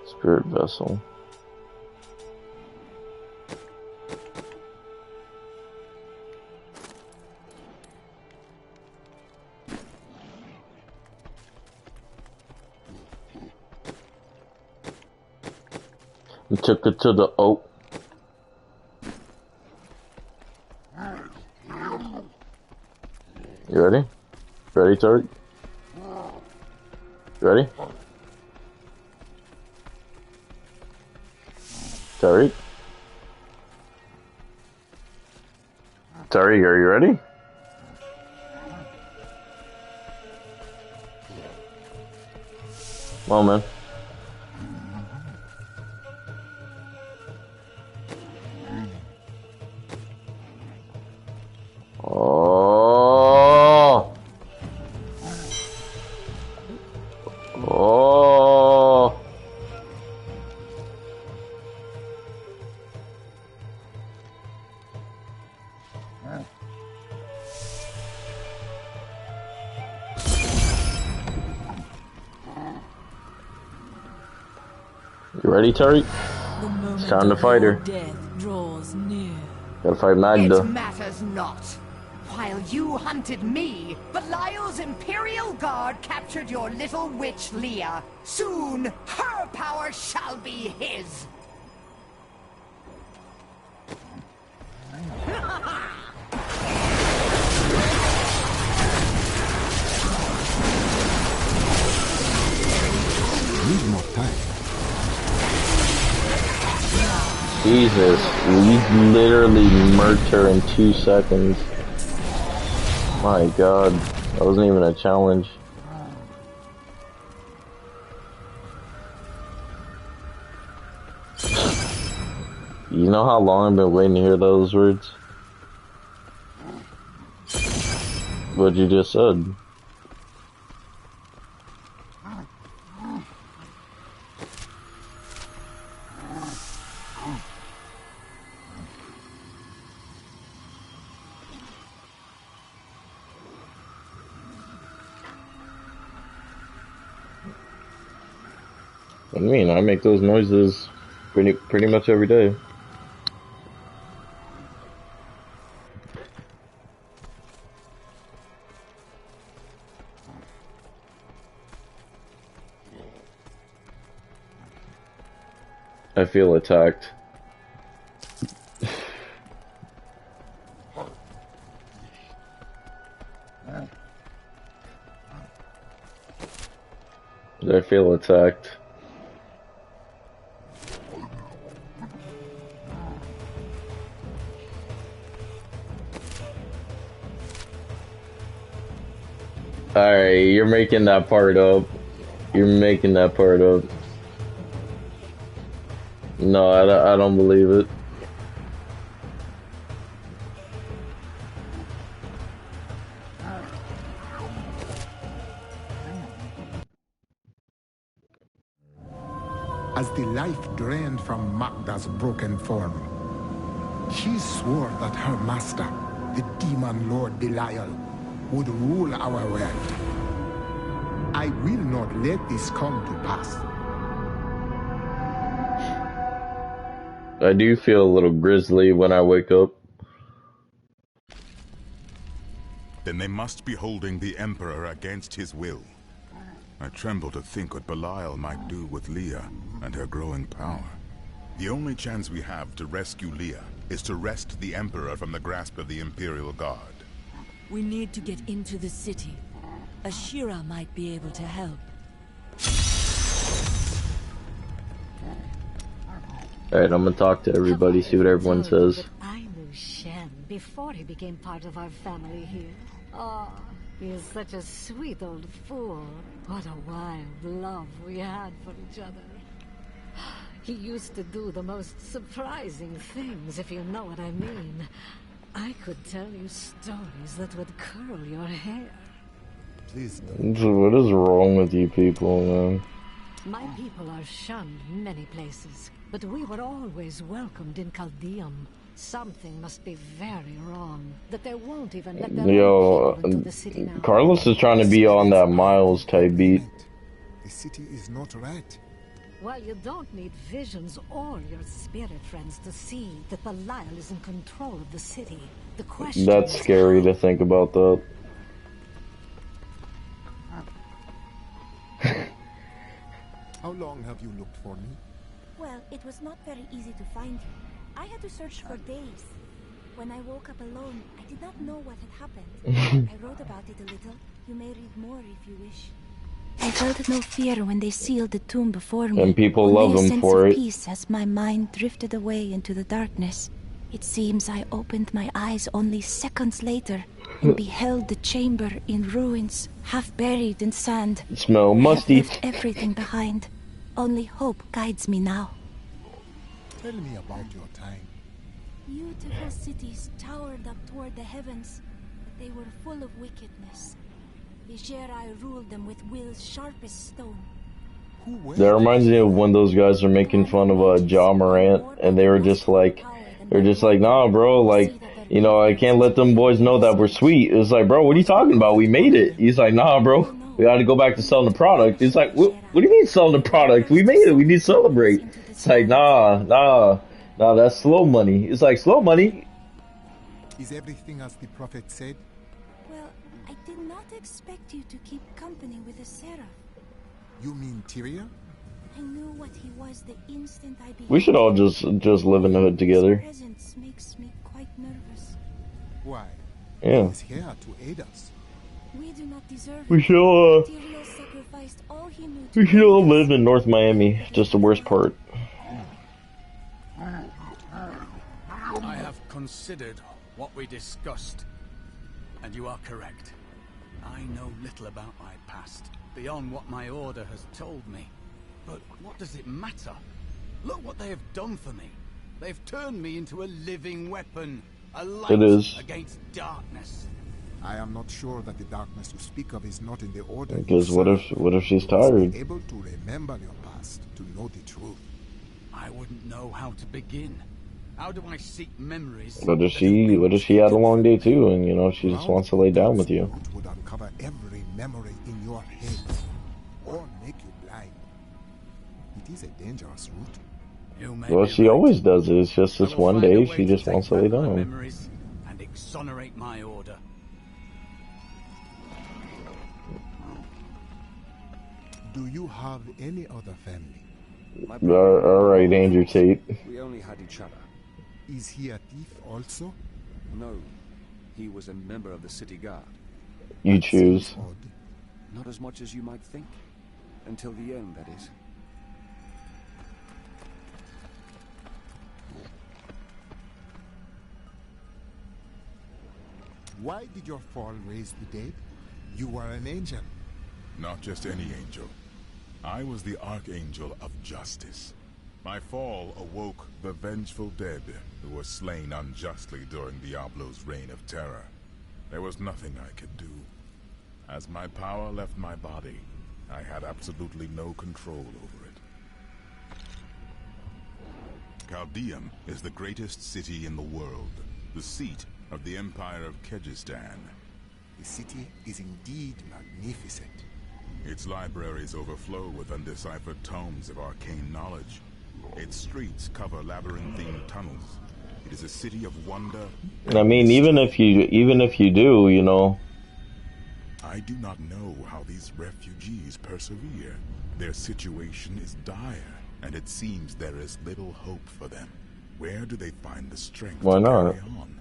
Spirit vessel. We took it to the oak. You ready? Ready, Tariq? You ready? Tariq? Terry, are you ready? Come on, man. Oh. Oh. You ready, Terry? It's time to fight her. Death draws near. Gotta fight Magda. It matters not. While you hunted me, Belial's Imperial Guard captured your little witch Leah. Soon, her power shall be his. Need more time. Jesus, we literally murked her in 2 seconds. My god, that wasn't even a challenge. You know how long I've been waiting to hear those words? What you just said. I mean, I make those noises pretty much every day. I feel attacked. I feel attacked. Alright, you're making that part up. You're making that part up. No, I don't believe it. As the life drained from Magda's broken form, she swore that her master, the demon lord Belial, would rule our world. I will not let this come to pass. I do feel a little grisly when I wake up. Then they must be holding the Emperor against his will. I tremble to think what Belial might do with Leah and her growing power. The only chance we have to rescue Leah is to wrest the Emperor from the grasp of the Imperial Guard. We need to get into the city. Ashira might be able to help. Alright, I'm gonna talk to everybody, see what everyone says. I knew Shen before he became part of our family here. Oh, he is such a sweet old fool. What a wild love we had for each other. He used to do the most surprising things, if you know what I mean. I could tell you stories that would curl your hair. Please What is wrong with you people, man? My people are shunned many places, but we were always welcomed in Caldeum. Something must be very wrong, that they won't even let their own people into the city now. Carlos is trying to be on that Miles type beat. The city is not right. Well, you don't need visions or your spirit friends to see that Belial is in control of the city. The question That's scary to think about that. How long have you looked for me? Well, it was not very easy to find you. I had to search for days. When I woke up alone, I did not know what had happened. I wrote about it a little. You may read more if you wish. I felt no fear when they sealed the tomb before me. And people love him for it. Peace as my mind drifted away into the darkness. It seems I opened my eyes only seconds later and beheld the chamber in ruins, half buried in sand. Smell musty. I have left everything behind. Only hope guides me now. Tell me about your time. Beautiful cities towered up toward the heavens, but they were full of wickedness. Vigerai ruled them with will's sharpest stone. That reminds me of when those guys are making fun of Ja Morant, and they were just like, nah, bro, like, you know, I can't let them boys know that we're sweet. It's like, bro, what are you talking about? We made it. He's like, nah, bro, we got to go back to selling the product. He's like, what do you mean selling the product? We made it. We need to celebrate. It's like, nah, that's slow money. It's like, slow money. Is everything as the prophet said? Well, I did not expect you to keep company with a seraph. You mean Tyrion? I knew what he was the instant I began. We should all just live in the hood together. His presence makes me quite nervous. Why? Yeah. He's here to aid us. We do not deserve We it. should Tyrion sacrificed all he knew to we should all live in North Miami. Just the worst part. I have considered what we discussed, and you are correct. I know little about my past, beyond what my order has told me. But what does it matter? Look what they have done for me. They've turned me into a living weapon, a light against darkness. I am not sure that the darkness you speak of is not in the order. Because what if she's tired? Able to remember your past, to know the truth. I wouldn't know how to begin. How do I seek memories? What if she had a long day too, and you know she just wants to lay down with you? It would uncover every memory in your head, or make you blind. It is a dangerous route. Well, she always does it. It's just this one day she just wants to lay down. Memories and exonerate my order. Do you have any other family? All right, Andrew Tate. We only had each other. Is he a thief also? No, he was a member of the city guard. You choose. Not as much as you might think. Until the end, that is. Why did your fall raise the dead? You were an angel. Not just any angel. I was the Archangel of Justice. My fall awoke the vengeful dead who were slain unjustly during Diablo's reign of terror. There was nothing I could do. As my power left my body, I had absolutely no control over it. Caldeum is the greatest city in the world, the seat of the Empire of Kyrgyzstan. The city is indeed magnificent. Its libraries overflow with undeciphered tomes of arcane knowledge. Its streets cover labyrinthine tunnels. It is a city of wonder. I mean, even if you do, you know. I do not know how these refugees persevere. Their situation is dire, and it seems there is little hope for them. Where do they find the strength to carry on?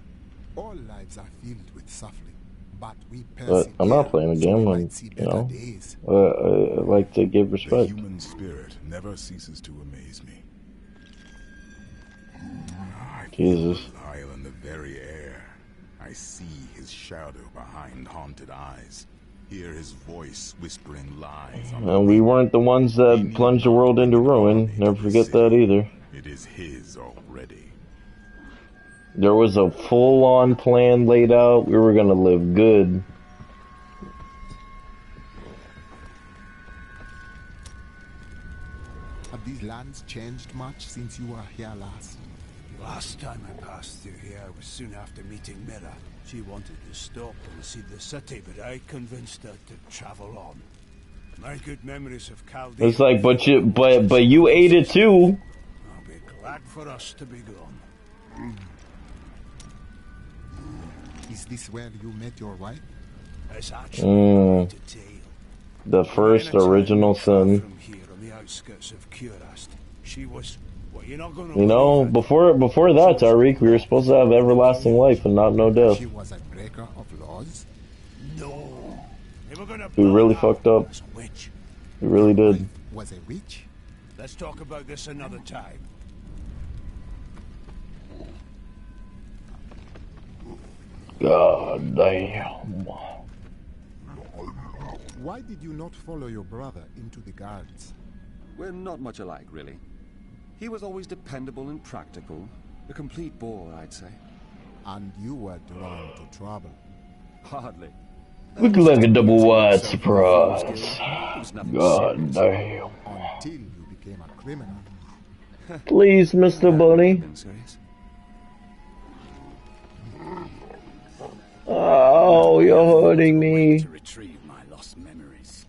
All lives are filled with suffering. But I'm not playing the game, you know. I like to give respect. The human spirit never ceases to amaze me. I Jesus. feel Belial in the very air. I see his shadow behind haunted eyes. Hear his voice whispering lies. And we weren't the ones that plunged the world into ruin. Never forget that either. It is his already. There was a full-on plan laid out. We were gonna live good. Have these lands changed much since you were here last? Last time I passed through here was soon after meeting Mira. She wanted to stop and see the city, but I convinced her to travel on. My good memories of Chaldea. It's like, but you ate it too. I'll be glad for us to be gone. Is this where you met your wife? It's actually to tale. The first original sin. From here on the outskirts of Kurast, she was. Well, you're not gonna. You know, before that, Tariq, we were supposed to have everlasting life and not no death. She was a breaker of laws. No, they were gonna. We really fucked up. We really did. Was a witch? Let's talk about this another time. God damn. Why did you not follow your brother into the guards? We're not much alike, really. He was always dependable and practical. A complete bore, I'd say. And you were drawn to trouble. Hardly. Look like a double wide surprise. God damn. Until you became a criminal. Please, Mr. Bunny. Oh, you're hurting me. To retrieve my lost memories,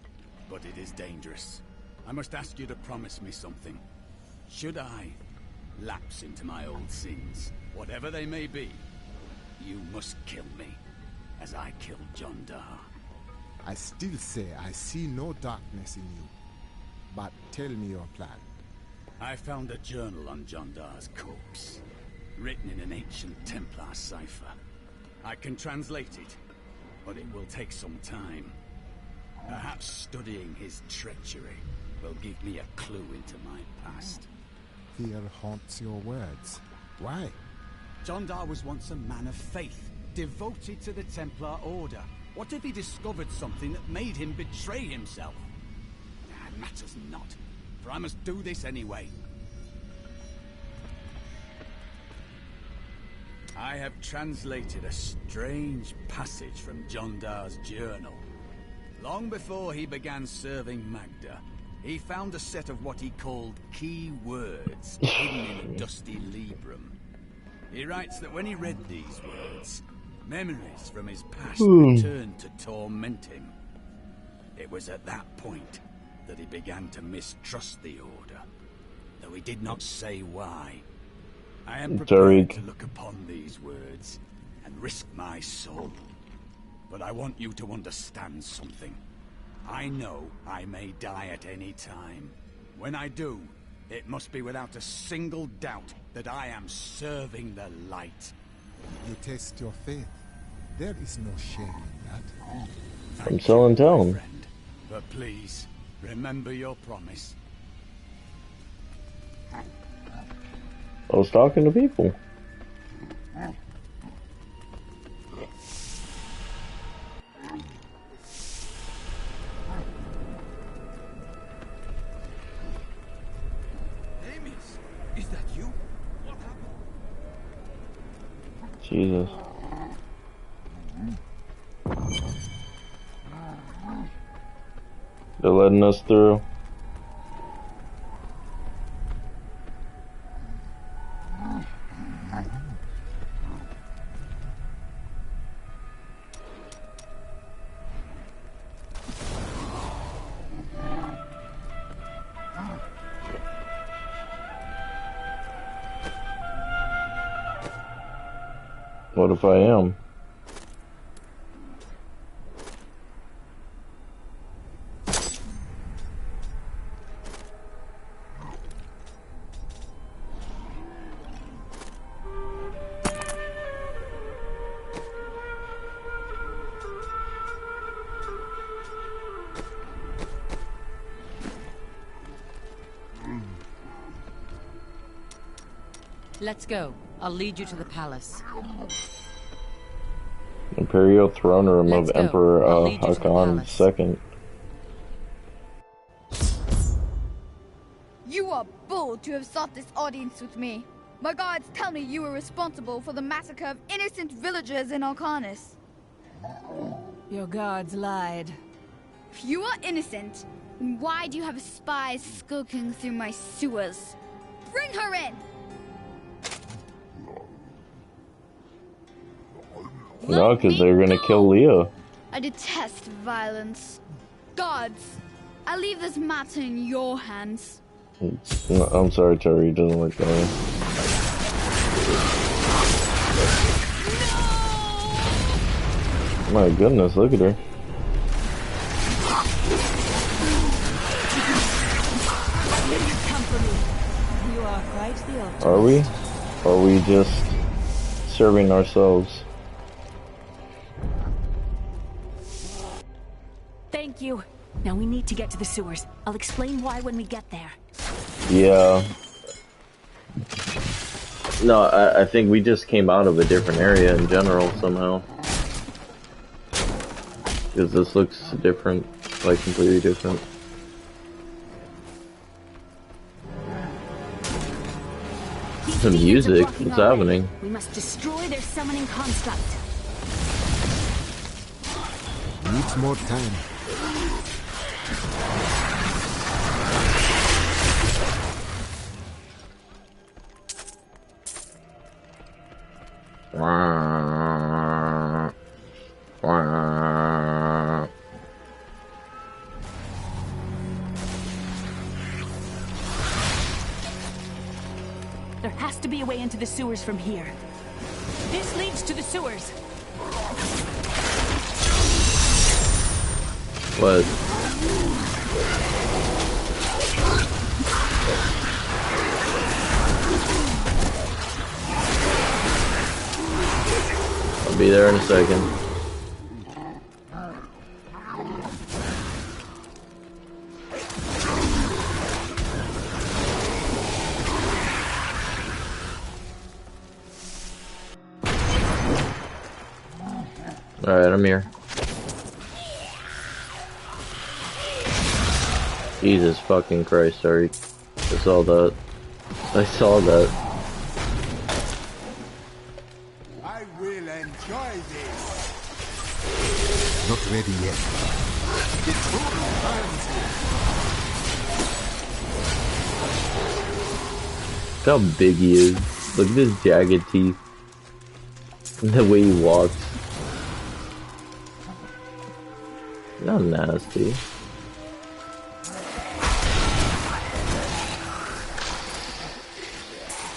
but it is dangerous. I must ask you to promise me something. Should I lapse into my old sins, whatever they may be, you must kill me, as I killed John Dar. I still say I see no darkness in you. But tell me your plan. I found a journal on John Dar's corpse, written in an ancient Templar cipher. I can translate it, but it will take some time. Perhaps studying his treachery will give me a clue into my past. Fear haunts your words. Why? John Dar was once a man of faith, devoted to the Templar Order. What if he discovered something that made him betray himself? It matters not, for I must do this anyway. I have translated a strange passage from John Dar's journal. Long before he began serving Magda, he found a set of what he called key words hidden in a dusty librum. He writes that when he read these words, memories from his past returned to torment him. It was at that point that he began to mistrust the Order, though he did not say why. I am prepared to look upon these words and risk my soul. But I want you to understand something. I know I may die at any time. When I do, it must be without a single doubt that I am serving the light. You test your faith. There is no shame in that. I'm selling town. But please, remember your promise. I was talking to people. Is that you? What happened? Jesus. They're letting us through. What if I am? Let's go. I'll lead you to the palace. Imperial throne room of Emperor Hakan II. You are bold to have sought this audience with me. My guards tell me you were responsible for the massacre of innocent villagers in Arcanus. Your guards lied. If you are innocent, then why do you have spies skulking through my sewers? Bring her in! No, because they're gonna kill Leah. I detest violence. Guards, I leave this matter in your hands. No, I'm sorry, Terry, it doesn't work that way. No! My goodness, look at her. You are quite the ultimate. Are we? Or are we just serving ourselves? Thank you. Now we need to get to the sewers. I'll explain why when we get there. Yeah. No, I think we just came out of a different area in general somehow. Because this looks different, like completely different. The music, what's happening? We must destroy their summoning construct. Needs more time. There has to be a way into the sewers from here. This leads to the sewers. What? I'll be there in a second. Alright, I'm here. Jesus fucking Christ, sorry. I saw that. I saw that. I will enjoy this. Not ready yet. The truly burns Look how big he is. Look at his jagged teeth. And the way he walks. Not nasty.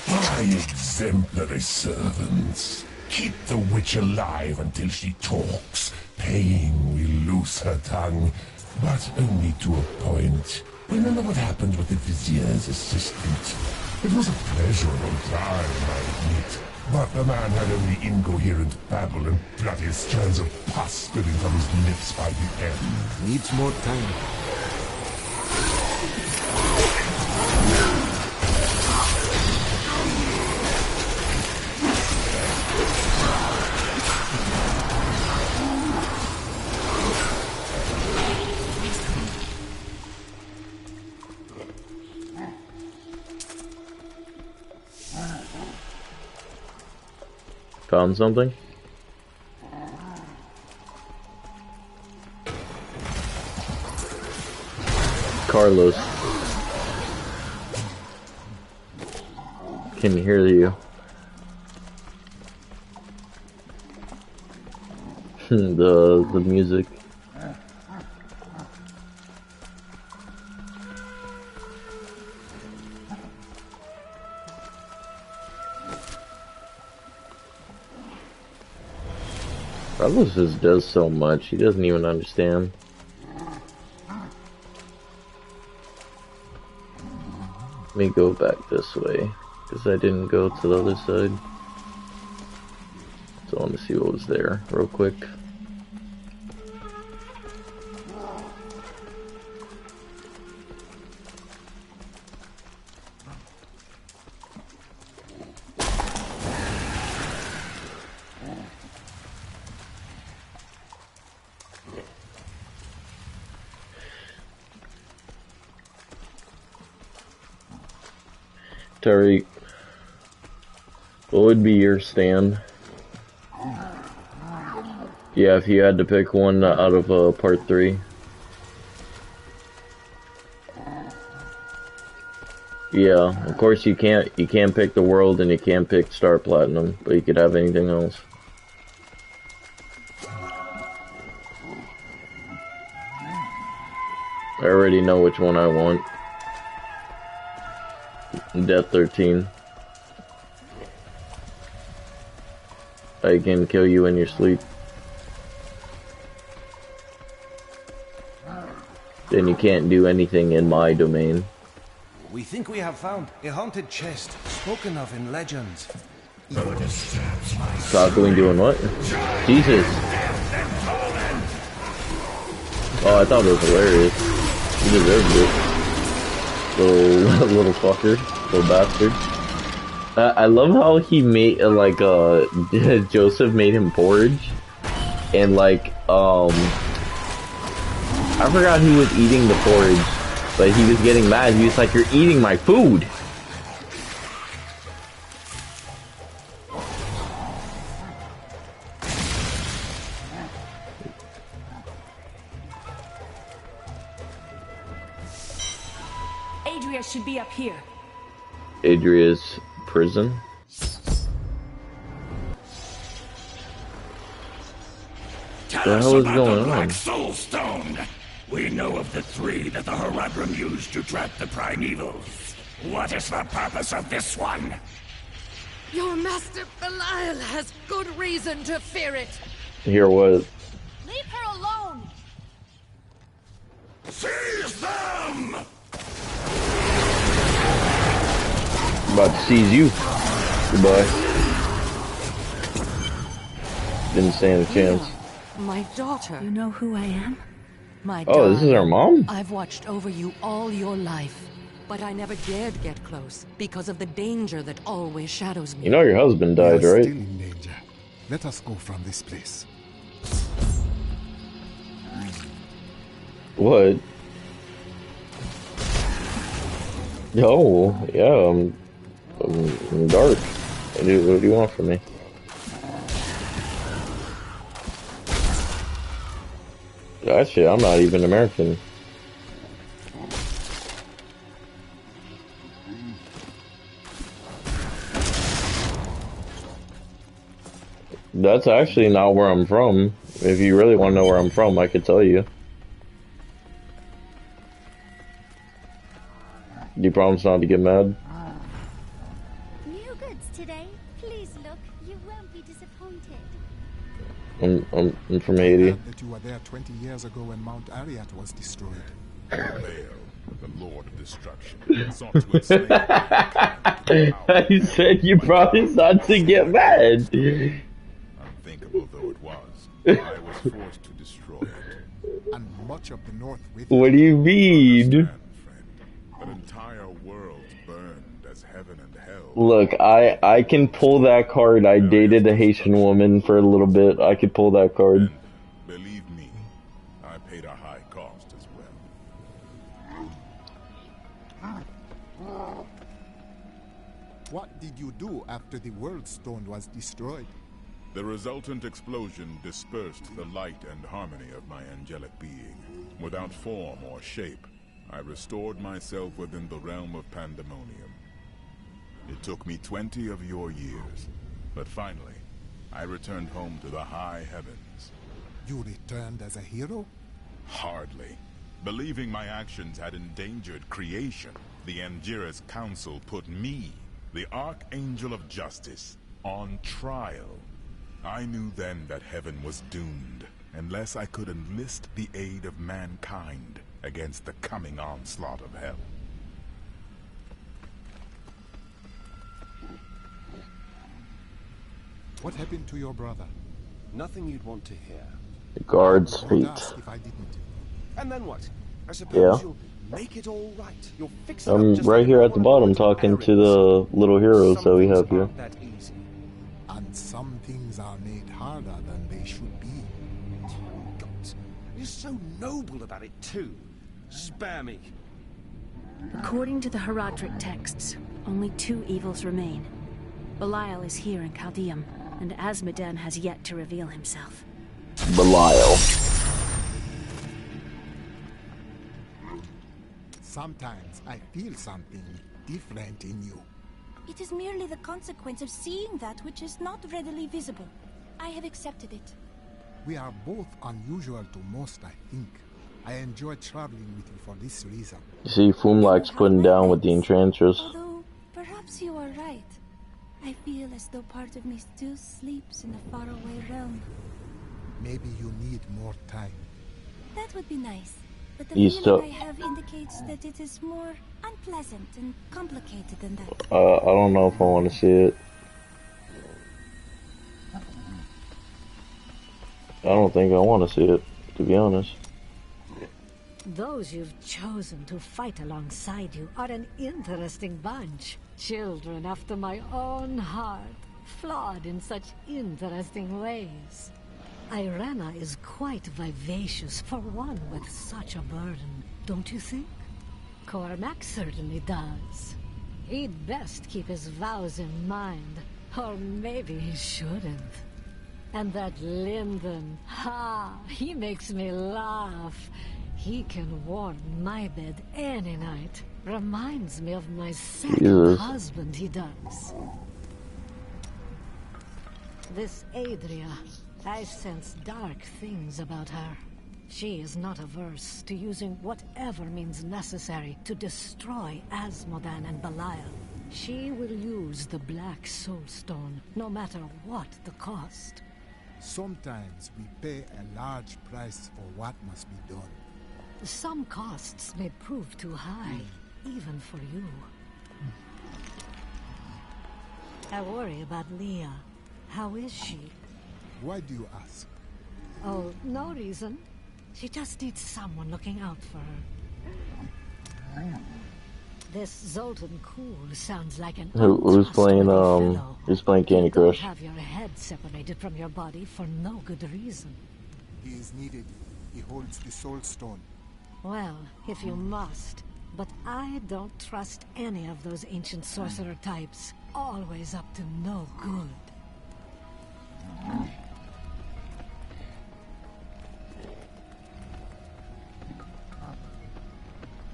My exemplary servants. Keep the witch alive until she talks. Paying will loose her tongue, but only to a point. Remember what happened with the vizier's assistant? It was a pleasurable time, I admit. But the man had only incoherent babble and bloody strands of pus spilling from his lips by the end. Needs more time. Found something? Carlos. Can hear you. the music. Carlos just does so much, he doesn't even understand. Let me go back this way, because I didn't go to the other side. So I want to see what was there, real quick. Tariq, what would be your stand? Yeah, if you had to pick one out of part 3. Yeah, of course you can't pick the world and you can't pick Star Platinum, but you could have anything else. I already know which one I want. Death 13. I can kill you in your sleep. Then you can't do anything in my domain. We think we have found a haunted chest spoken of in legends. Cockling doing what? Jesus! Oh, I thought it was hilarious. You deserved it. Little fucker. Little bastard. I love how he made, Joseph made him porridge. And I forgot who was eating the porridge, but he was getting mad. He was like, "You're eating my food." Adria should be up here. Adria's prison. Tell What the us hell is about going the on? Black Soul Stone. We know of the 3 that the Horadrim used to trap the Primevals. What is the purpose of this one? Your master Belial has good reason to fear it. Hear what? Leave her alone. Seize them! About to seize you. Goodbye. Didn't stand a chance. My daughter. You know who I am? My Oh, this is our mom? I've watched over you all your life, but I never dared get close because of the danger that always shadows me. You know your husband died, We are right? still in danger. Let us go from this place. What? Oh, yeah, I'm dark. What do you want from me? Actually, I'm not even American. That's actually not where I'm from. If you really want to know where I'm from, I could tell you. Do you promise not to get mad? New goods today. Please look. You won't be disappointed. I'm from Haiti. That you were there 20 years ago when Mount Ariat was destroyed. Baal, the Lord of Destruction, sought to enslave mankind. I said you promised not to get mad. Unthinkable though it was, I was forced to destroy it. And much of the north with What do you mean? An entire world burned as heaven and hell. Look, I can pull that card. I dated a Haitian woman for a little bit. I could pull that card. Believe me, I paid a high cost as well. What did you do after the World Stone was destroyed? The resultant explosion dispersed the light and harmony of my angelic being. Without form or shape, I restored myself within the realm of pandemonium. It took me 20 of your years, but finally, I returned home to the high heavens. You returned as a hero? Hardly. Believing my actions had endangered creation, the Angira's council put me, the Archangel of Justice, on trial. I knew then that heaven was doomed, unless I could enlist the aid of mankind against the coming onslaught of hell. What happened to your brother? Nothing you'd want to hear. The guard's I would feet. ask if I didn't. And then what? I suppose Yeah. you'll make it all right. You'll fix it I'm up just right like here you at the want bottom it to talking to parents. the little heroes that we have here. Aren't that easy. And some things are made harder than they should be. God, you're so noble about it too. Spare me. According to the Horadric texts, only 2 evils remain. Belial is here in Chaldeum, and Asmodan has yet to reveal himself. Belial. Sometimes I feel something different in you. It is merely the consequence of seeing that which is not readily visible. I have accepted it. We are both unusual to most, I think. I enjoy traveling with you for this reason. You see, Fumlak's putting down with the Enchantress. Although, perhaps you are right. I feel as though part of me still sleeps in a faraway realm. Maybe you need more time. That would be nice. But the You feeling still- I have indicates that it is more unpleasant and complicated than that. I don't know if I want to see it. I don't think I want to see it, to be honest. Those you've chosen to fight alongside you are an interesting bunch. Children after my own heart, flawed in such interesting ways. Irena is quite vivacious for one with such a burden, don't you think? Cormac certainly does. He'd best keep his vows in mind, or maybe he shouldn't. And that Lyndon, he makes me laugh. He can warm my bed any night. Reminds me of my second husband, he does. This Adria, I sense dark things about her. She is not averse to using whatever means necessary to destroy Asmodan and Belial. She will use the Black Soulstone, no matter what the cost. Sometimes we pay a large price for what must be done. Some costs may prove too high, even for you. I worry about Leah. How is she? Why do you ask? Oh, no reason. She just needs someone looking out for her. This Zoltan Kuhl sounds like an who's playing Candy Crush? Have your head separated from your body for no good reason. He is needed. He holds the Soul Stone. Well, if you must. But I don't trust any of those ancient sorcerer types. Always up to no good.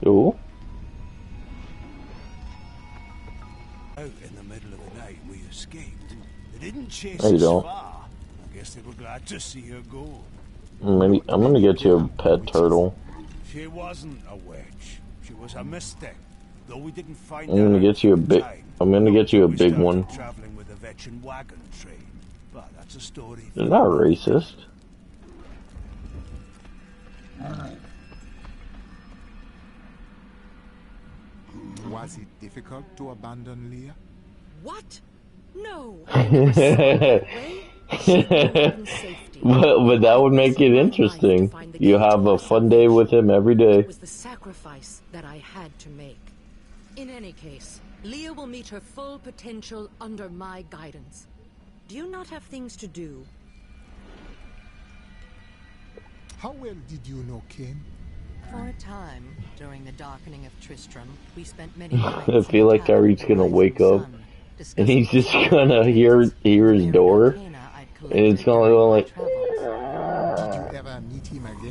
Yo. Out in the middle of the night, we escaped. They didn't chase There you us go. far. I guess they were glad to see her go. Maybe I'm gonna get you a pet turtle. She wasn't a witch. She was a mystic. Though we didn't find I'm gonna get you a big. I'm gonna get you a big one. Traveling with a veteran wagon train. But that's a story. They're not racist. Was it difficult to abandon Leah? What? No. But that would make it interesting. You have a fun day with him every day. It was the sacrifice that I had to make. In any case, Leah will meet her full potential under my guidance. Do you not have things to do? How well did you know Cain? For a time, during the darkening of Tristram, we spent many nights I feel like Kyrie's gonna wake up and he's just gonna hear his door, and it's gonna go like,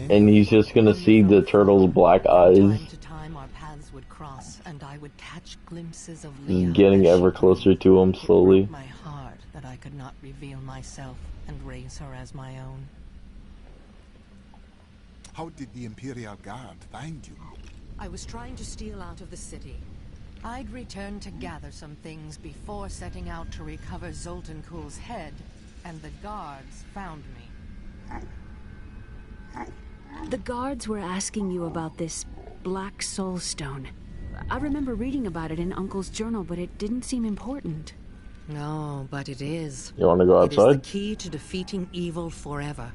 and he's just gonna see the turtle's black eyes. Time to time, our paths would cross, and I would catch glimpses of Leah, Getting ever closer to him slowly. my heart that I could not reveal myself and raise her as my own. How did the Imperial Guard find you? I was trying to steal out of the city. I'd returned to gather some things before setting out to recover Zoltan Kuhl's head, and the guards found me. The guards were asking you about this Black Soul Stone. I remember reading about it in Uncle's journal, but it didn't seem important. No, but it is. You wanna go It is outside? the key to defeating evil forever.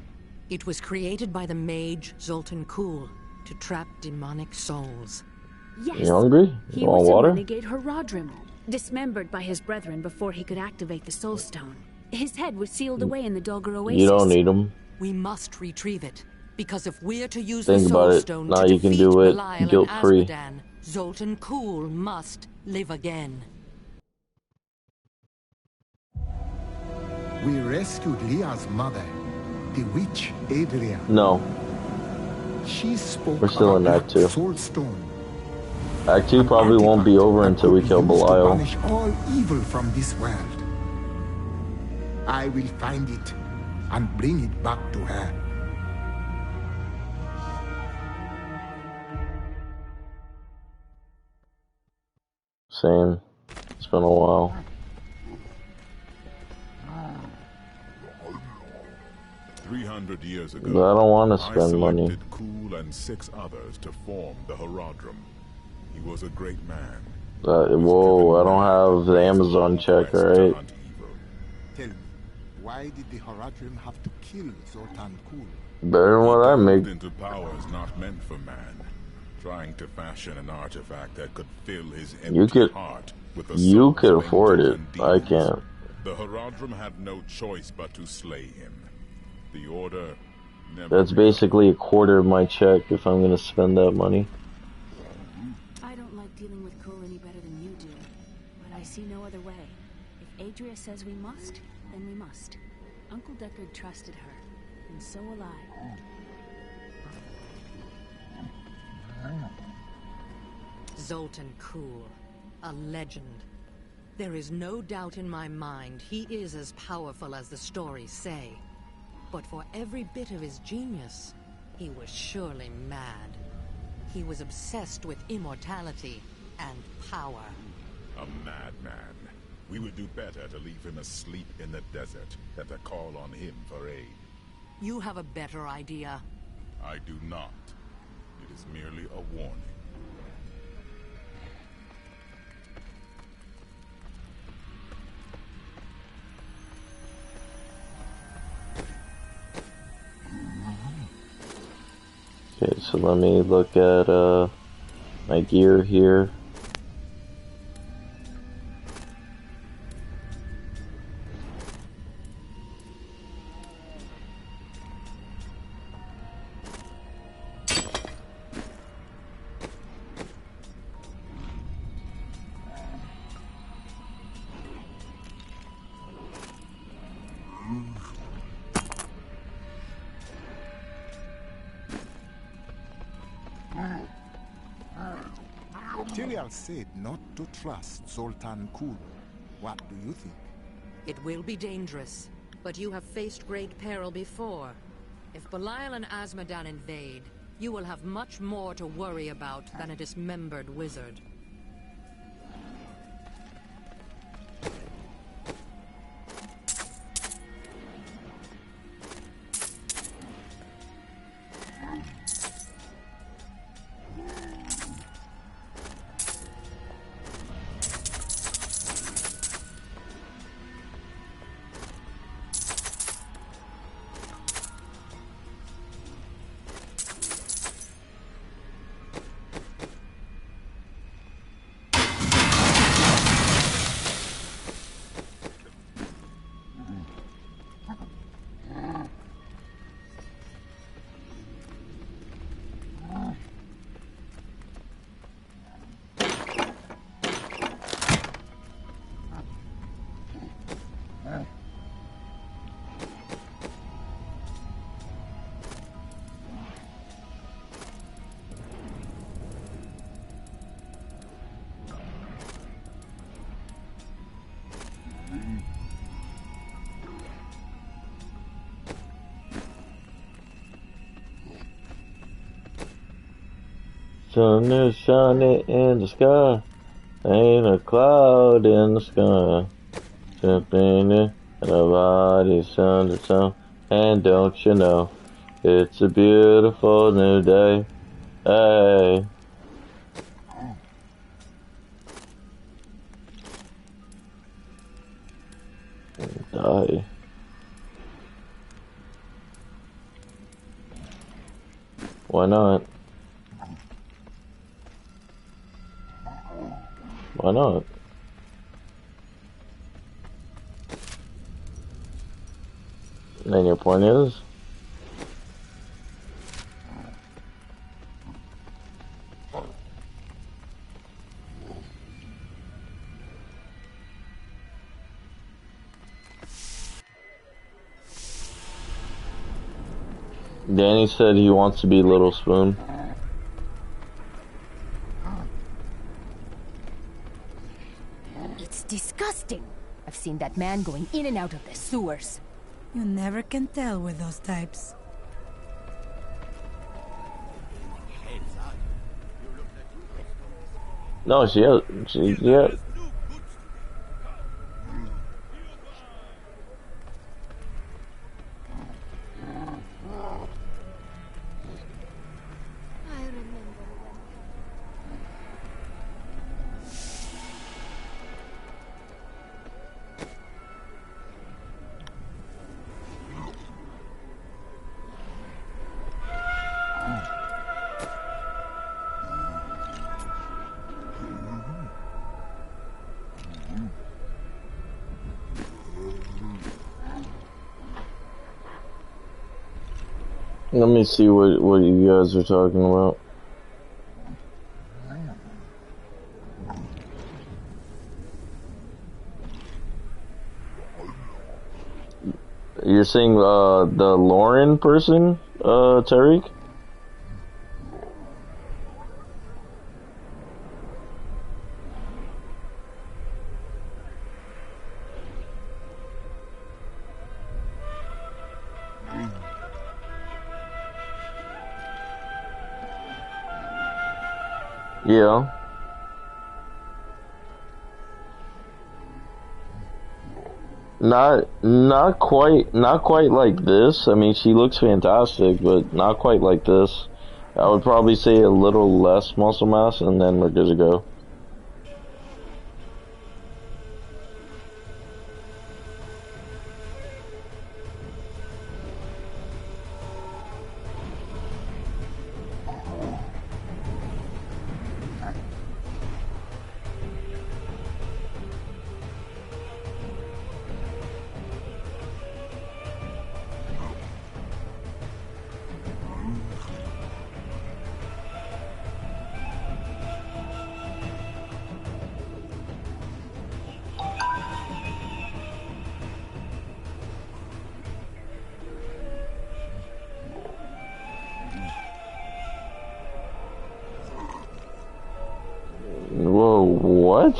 It was created by the mage Zoltan Kuhl to trap demonic souls. Yes. You hungry? He You want was water? a renegade Herodrim, dismembered by his brethren before he could activate the Soul Stone. His head was sealed away in the Dulgar Oasis. You don't need him. We must retrieve it, because if we're to use Think the about Soul it. Stone Now to you can defeat do it Belial guilt-free. and Asmodan, Zoltan Kuhl must live again. We rescued Leah's mother, the witch Adria. No. She spoke We're still of in a Act 2. Soul Stone. Act 2 probably won't be over until we kill To Belial. banish all evil from this world. I will find it and bring it back to her. Same. It's been a while. 300 years ago, But I don't want to I spend money. selected Kuhl and 6 others to form the Herodrim. He was a great man. Whoa, I don't have the Amazon check, alright? Tell me, why did the Herodrim have to kill Zoltan Kuhl? Better than what I make. Into powers not meant for man, trying to fashion an artifact that could fill his empty You could, heart with the you souls could of afford it. angels and I demons. can't. The Herodrim had no choice but to slay him. The Order never... That's basically a quarter of my check if I'm gonna spend that money. I don't like dealing with Cole any better than you do, but I see no other way. If Adria says we must, then we must. Uncle Deckard trusted her, and so will I. Zoltan Kuhl, a legend. There is no doubt in my mind he is as powerful as the stories say. But for every bit of his genius, he was surely mad. He was obsessed with immortality and power. A madman. We would do better to leave him asleep in the desert than to call on him for aid. You have a better idea. I do not. It is merely a warning. Okay, so let me look at my gear here. Tyrael said not to trust Zoltan Kuhl. What do you think? It will be dangerous, but you have faced great peril before. If Belial and Azmodan invade, you will have much more to worry about than a dismembered wizard. Sun is shining in the sky, ain't a cloud in the sky. Something in the body, sun to sun, and don't you know, it's a beautiful new day. Hey. Die. Why not? Why not? And your point is? Danny said he wants to be Little Spoon. It's disgusting. I've seen that man going in and out of the sewers. You never can tell with those types. No, yeah. Let me see what you guys are talking about. You're saying the Lauren person, Tariq? Yeah. Not quite like this. I mean, she looks fantastic, but not quite like this. I would probably say a little less muscle mass, and then we're good to go. Whoa, what?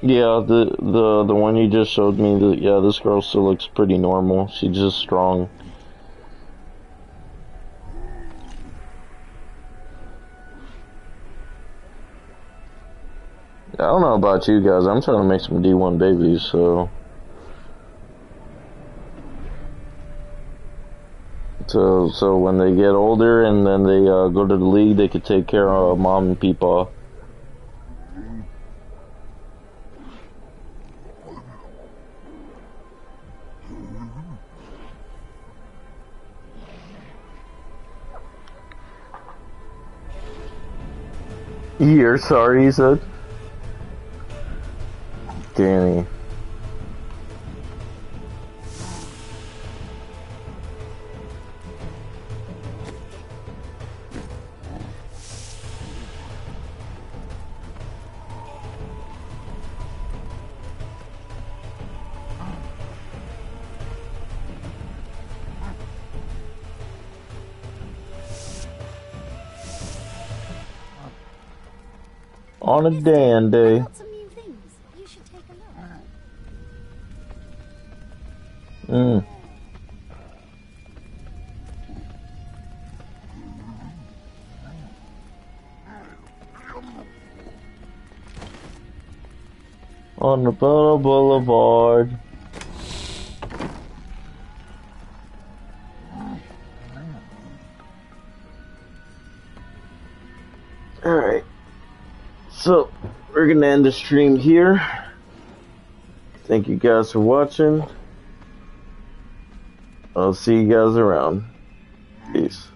Yeah, the one you just showed me, yeah, this girl still looks pretty normal. She's just strong. I don't know about you guys, I'm trying to make some D1 babies, so... So when they get older and then they go to the league, they could take care of mom and peepaw. You're sorry, you said? Danny. On a Dan day. Some new things. You should take a look. On the boulevard. Alright. So, we're gonna end the stream here. Thank you guys for watching. I'll see you guys around. Peace.